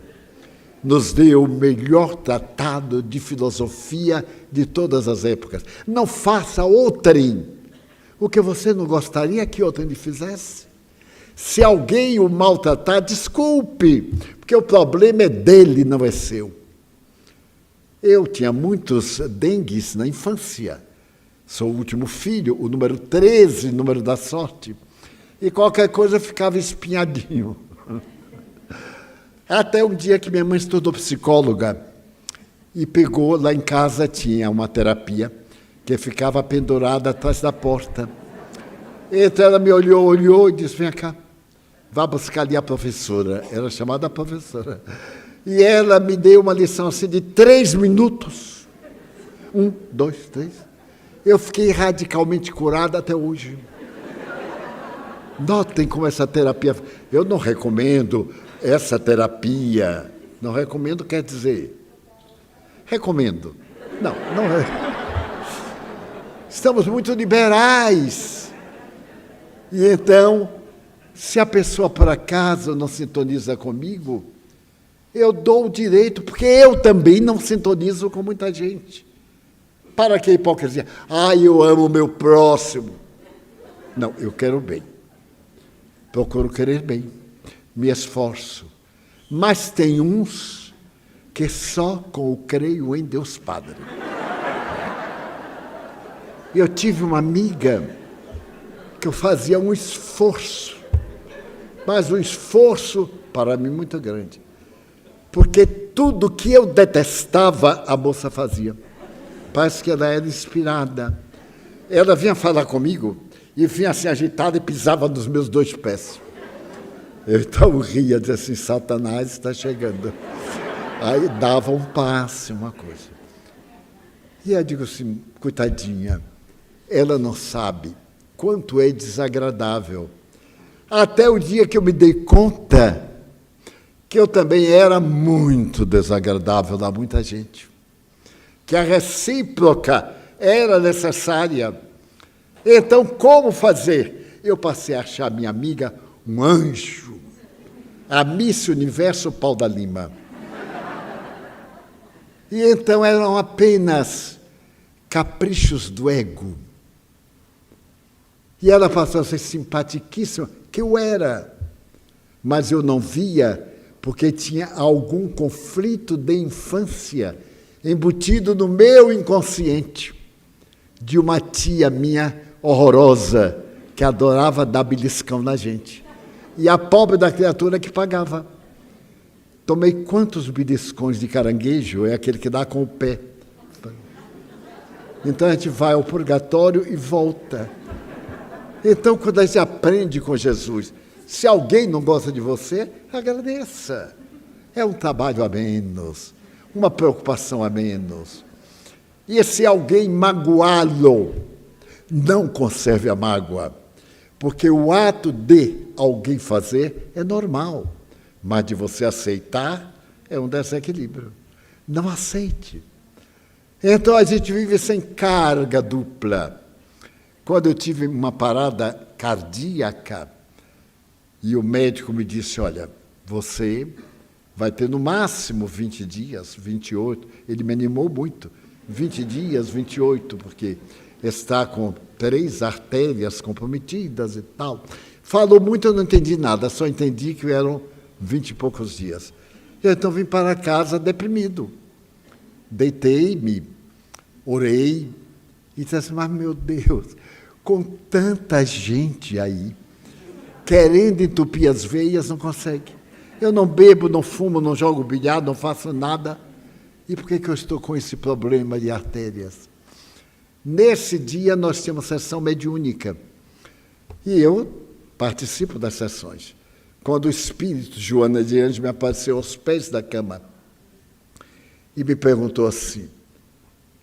Speaker 1: nos deu o melhor tratado de filosofia de todas as épocas. Não faça outrem o que você não gostaria que outro lhe fizesse? Se alguém o maltratar, desculpe, porque o problema é dele, não é seu. Eu tinha muitos dengues na infância. Sou o último filho, o número 13, número da sorte. E qualquer coisa ficava espinhadinho. Até um dia que minha mãe estudou psicóloga e pegou, lá em casa tinha uma terapia que ficava pendurada atrás da porta. Então ela me olhou e disse, vem cá, vá buscar ali a professora. Era chamada professora. E ela me deu uma lição assim de 3 minutos. 1, 2, 3. Eu fiquei radicalmente curado até hoje. Notem como essa terapia... Eu não recomendo essa terapia. Não recomendo quer dizer... Recomendo. Não é. Estamos muito liberais. E então, se a pessoa por acaso não sintoniza comigo, eu dou o direito, porque eu também não sintonizo com muita gente. Para que a hipocrisia? Eu amo o meu próximo. Não, eu quero bem. Procuro querer bem. Me esforço. Mas tem uns que só com o creio em Deus Padre. Eu tive uma amiga que eu fazia um esforço, mas um esforço para mim muito grande. Porque tudo que eu detestava, a moça fazia. Parece que ela era inspirada. Ela vinha falar comigo e vinha assim agitada e pisava nos meus 2 pés. Eu então ria, dizia assim, Satanás está chegando. Aí dava um passe, uma coisa. E eu digo assim, coitadinha, ela não sabe quanto é desagradável. Até o dia que eu me dei conta que eu também era muito desagradável a muita gente. Que a recíproca era necessária. Então, como fazer? Eu passei a achar minha amiga um anjo, a Miss Universo Pau da Lima. E então eram apenas caprichos do ego. E ela passou a ser simpaticíssima, que eu era, mas eu não via porque tinha algum conflito de infância embutido no meu inconsciente, de uma tia minha horrorosa, que adorava dar beliscão na gente. E a pobre da criatura que pagava. Tomei quantos beliscões de caranguejo, é aquele que dá com o pé. Então a gente vai ao purgatório e volta. Então, quando a gente aprende com Jesus, se alguém não gosta de você, agradeça. É um trabalho a menos, uma preocupação a menos. E se alguém magoá-lo, não conserve a mágoa, porque o ato de alguém fazer é normal, mas de você aceitar é um desequilíbrio. Não aceite. Então a gente vive sem carga dupla. Quando eu tive uma parada cardíaca, e o médico me disse, olha, você vai ter no máximo 20 dias, 28. Ele me animou muito. 20 dias, 28, porque está com 3 artérias comprometidas e tal. Falou muito, eu não entendi nada, só entendi que eram 20 e poucos dias. Eu então vim para casa deprimido. Deitei-me, orei, e disse assim, mas meu Deus, com tanta gente aí, querendo entupir as veias, não consegue. Eu não bebo, não fumo, não jogo bilhar, não faço nada. E por que eu estou com esse problema de artérias? Nesse dia, nós tínhamos sessão mediúnica. E eu participo das sessões. Quando o espírito Joana de Anjos me apareceu aos pés da cama e me perguntou assim,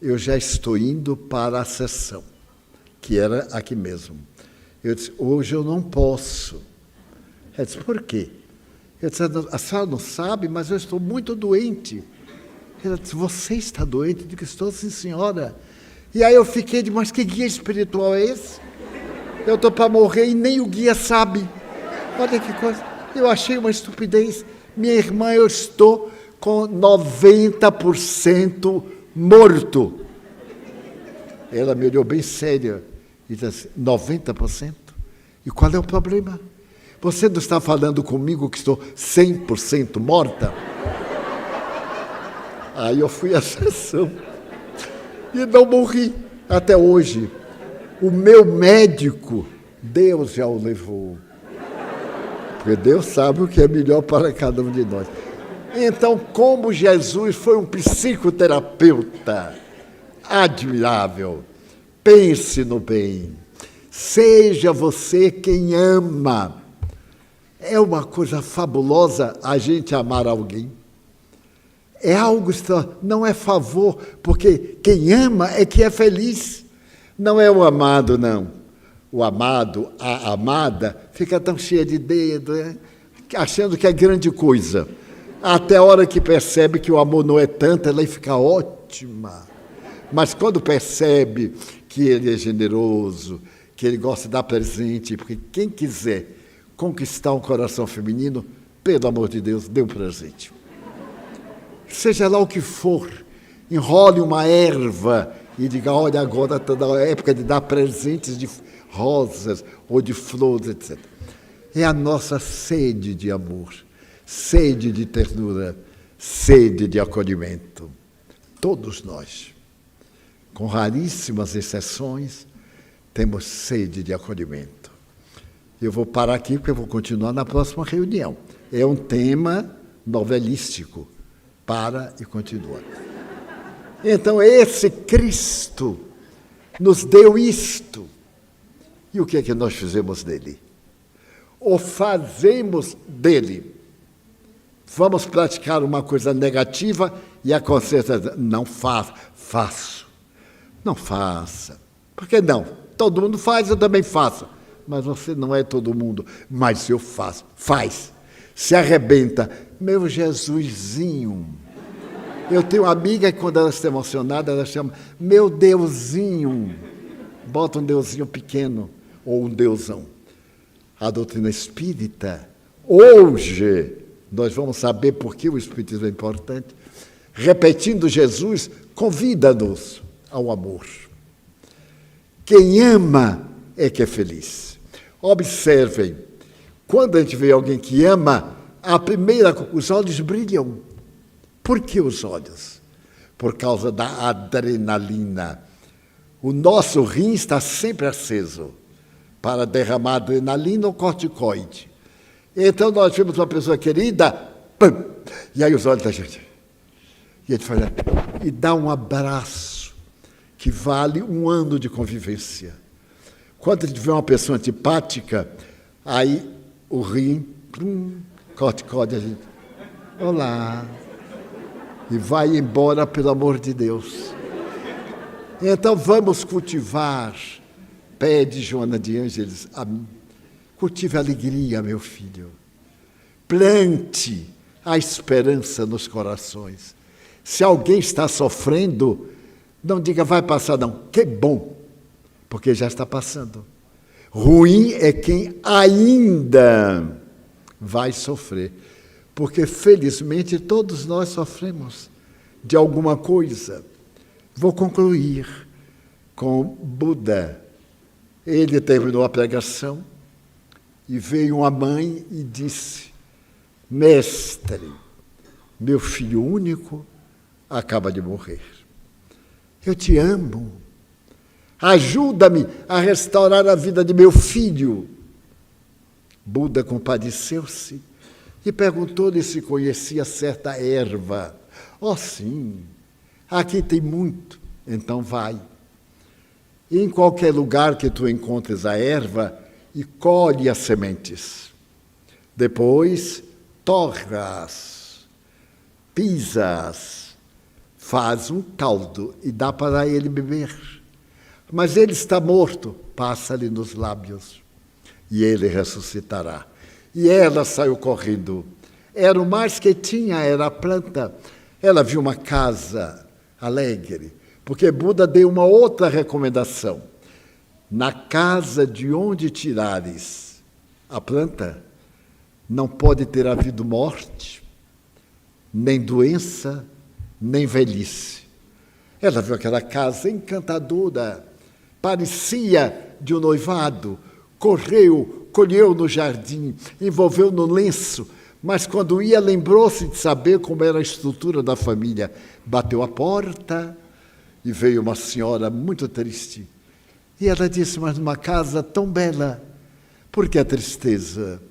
Speaker 1: eu já estou indo para a sessão, que era aqui mesmo. Eu disse, hoje eu não posso. Ela disse, por quê? Eu disse, a senhora não sabe, mas eu estou muito doente. Ela disse, você está doente? Eu disse, estou, sim, senhora. E aí eu fiquei de, mas que guia espiritual é esse? Eu estou para morrer e nem o guia sabe. Olha que coisa. Eu achei uma estupidez. Minha irmã, eu estou com 90% morto. Ela me olhou bem séria E diz assim, 90%? E qual é o problema? Você não está falando comigo que estou 100% morta? Aí eu fui à sessão e não morri até hoje. O meu médico, Deus já o levou. Porque Deus sabe o que é melhor para cada um de nós. Então, como Jesus foi um psicoterapeuta admirável, pense no bem. Seja você quem ama. É uma coisa fabulosa a gente amar alguém. É algo extraordinário, não é favor, porque quem ama é que é feliz. Não é o amado, não. O amado, a amada, fica tão cheia de dedo, achando que é grande coisa. Até a hora que percebe que o amor não é tanto, ela fica ótima. Mas quando percebe que ele é generoso, que ele gosta de dar presente, porque quem quiser conquistar um coração feminino, pelo amor de Deus, dê um presente. Seja lá o que for, enrole uma erva e diga, olha, agora está na época de dar presentes de rosas ou de flores, etc. É a nossa sede de amor, sede de ternura, sede de acolhimento. Todos nós, com raríssimas exceções, temos sede de acolhimento. Eu vou parar aqui porque eu vou continuar na próxima reunião. É um tema novelístico. Para e continua. Então, esse Cristo nos deu isto. E o que é que nós fizemos dele? Ou fazemos dele? Vamos praticar uma coisa negativa e a consciência não faço. Não faça. Por que não? Todo mundo faz, eu também faço. Mas você não é todo mundo. Mas eu faço. Faz. Se arrebenta. Meu Jesusinho. Eu tenho uma amiga que, quando ela está emocionada, ela chama meu Deusinho. Bota um Deusinho pequeno ou um Deusão. A doutrina espírita, hoje, nós vamos saber por que o espiritismo é importante. Repetindo Jesus, convida-nos ao amor. Quem ama é que é feliz. Observem, quando a gente vê alguém que ama, os olhos brilham. Por que os olhos? Por causa da adrenalina. O nosso rim está sempre aceso para derramar adrenalina ou corticoide. Então nós vemos uma pessoa querida, pum, e aí os olhos da gente. E ele fala, e dá um abraço que vale um ano de convivência. Quando a gente vê uma pessoa antipática, aí o rim, corticoide, a gente, olá, e vai embora, pelo amor de Deus. Então vamos cultivar, pede Joana de Ângeles a mim, cultive a alegria, meu filho. Plante a esperança nos corações. Se alguém está sofrendo, não diga vai passar, não. Que bom, porque já está passando. Ruim é quem ainda vai sofrer, porque felizmente todos nós sofremos de alguma coisa. Vou concluir com Buda. Ele terminou a pregação e veio uma mãe e disse, mestre, meu filho único acaba de morrer. Eu te amo. Ajuda-me a restaurar a vida de meu filho. Buda compadeceu-se e perguntou-lhe se conhecia certa erva. Oh, sim, aqui tem muito, então vai. Em qualquer lugar que tu encontres a erva e colhe as sementes. Depois, torra-as, pisa-as, faz um caldo e dá para ele beber. Mas ele está morto, passa-lhe nos lábios e ele ressuscitará. E ela saiu correndo. Era o mais que tinha, era a planta. Ela viu uma casa alegre, porque Buda deu uma outra recomendação. Na casa de onde tirares a planta, não pode ter havido morte, nem doença, nem velhice. Ela viu aquela casa encantadora, parecia de um noivado, correu, colheu no jardim, envolveu no lenço, mas quando ia lembrou-se de saber como era a estrutura da família. Bateu a porta e veio uma senhora muito triste. E ela disse, mas numa casa tão bela, por que a tristeza?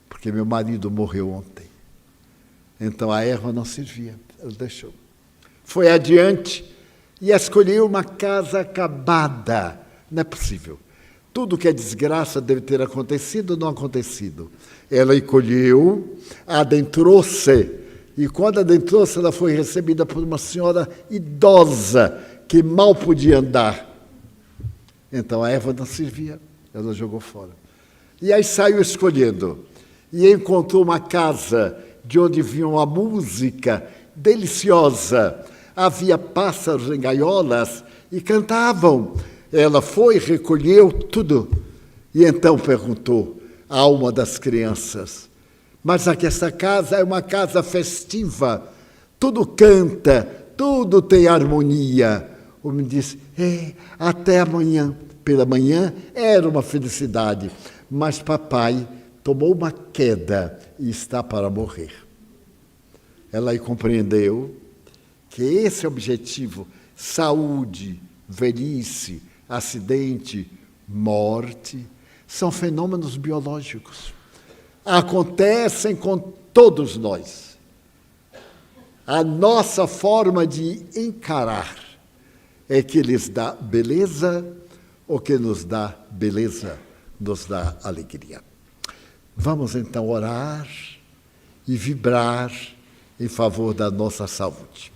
Speaker 1: Porque meu marido morreu ontem. Então a erva não servia, ela deixou. Foi adiante e escolheu uma casa acabada. Não é possível. Tudo que é desgraça deve ter acontecido ou não acontecido. Ela encolheu, adentrou-se, e quando adentrou-se, ela foi recebida por uma senhora idosa, que mal podia andar. Então a erva não servia, ela jogou fora. E aí saiu escolhendo, e encontrou uma casa de onde vinha uma música deliciosa. Havia pássaros em gaiolas e cantavam. Ela foi, recolheu tudo e então perguntou a uma das crianças, mas aqui essa casa é uma casa festiva, tudo canta, tudo tem harmonia. O menino disse, até amanhã. Pela manhã era uma felicidade, mas papai tomou uma queda e está para morrer. Ela aí compreendeu que esse objetivo, saúde, velhice, acidente, morte, são fenômenos biológicos. Acontecem com todos nós. A nossa forma de encarar é que lhes dá beleza ou que nos dá beleza, nos dá alegria. Vamos então orar e vibrar em favor da nossa saúde.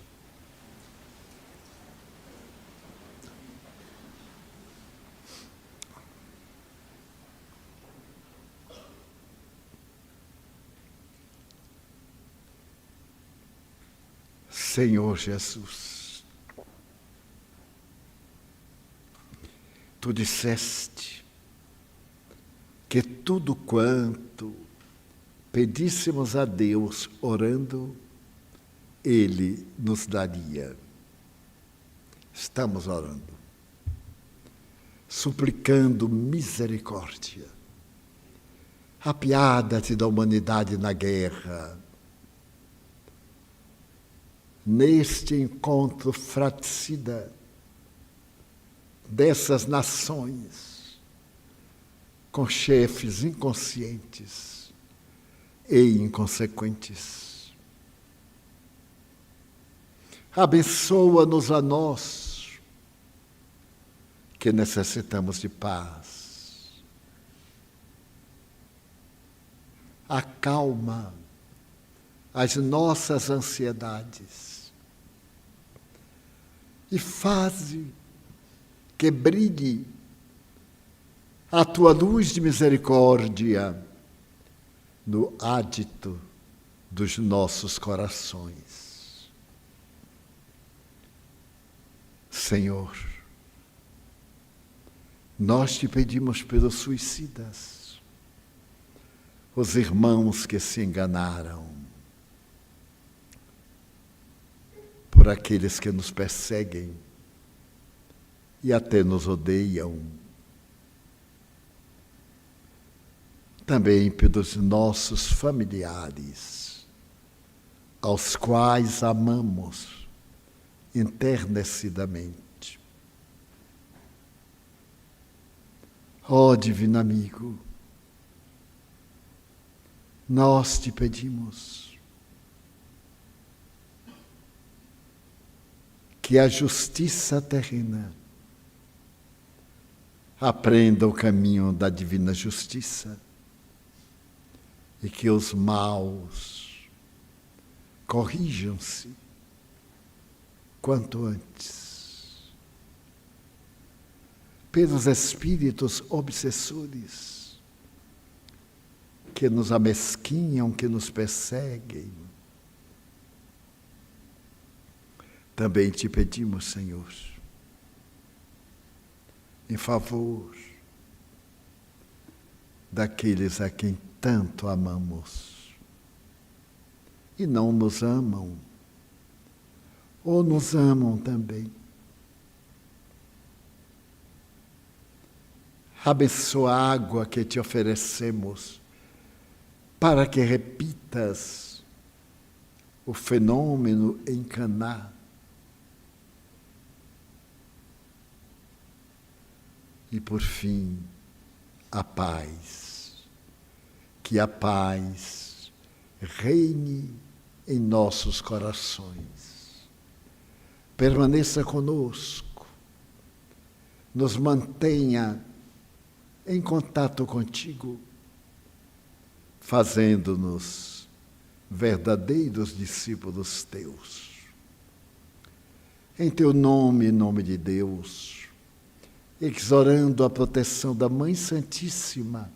Speaker 1: Senhor Jesus, Tu disseste que tudo quanto pedíssemos a Deus orando, Ele nos daria. Estamos orando, suplicando misericórdia. Apiada-te da humanidade na guerra. Neste encontro fratricida dessas nações, com chefes inconscientes e inconsequentes. Abençoa-nos a nós, que necessitamos de paz. Acalma as nossas ansiedades e faze que brilhe a Tua luz de misericórdia no ádito dos nossos corações. Senhor, nós Te pedimos pelos suicidas, os irmãos que se enganaram, por aqueles que nos perseguem e até nos odeiam. Também pelos nossos familiares, aos quais amamos enternecidamente. Ó Divino Amigo, nós Te pedimos que a justiça terrena aprenda o caminho da divina justiça e que os maus corrijam-se quanto antes. Pelos espíritos obsessores que nos amesquinham, que nos perseguem, também Te pedimos, Senhor, em favor daqueles a quem tanto amamos e não nos amam, ou nos amam também. abençoa a água que te oferecemos, para que repitas o fenômeno em Caná. E, por fim, a paz. Que a paz reine em nossos corações. Permaneça conosco, nos mantenha em contato contigo, fazendo-nos verdadeiros discípulos teus. Em teu nome, em nome de Deus, exorando a proteção da Mãe Santíssima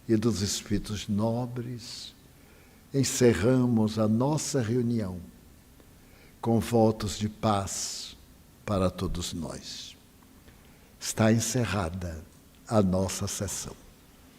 Speaker 1: e dos Espíritos nobres, encerramos a nossa reunião com votos de paz para todos nós. Está encerrada a nossa sessão.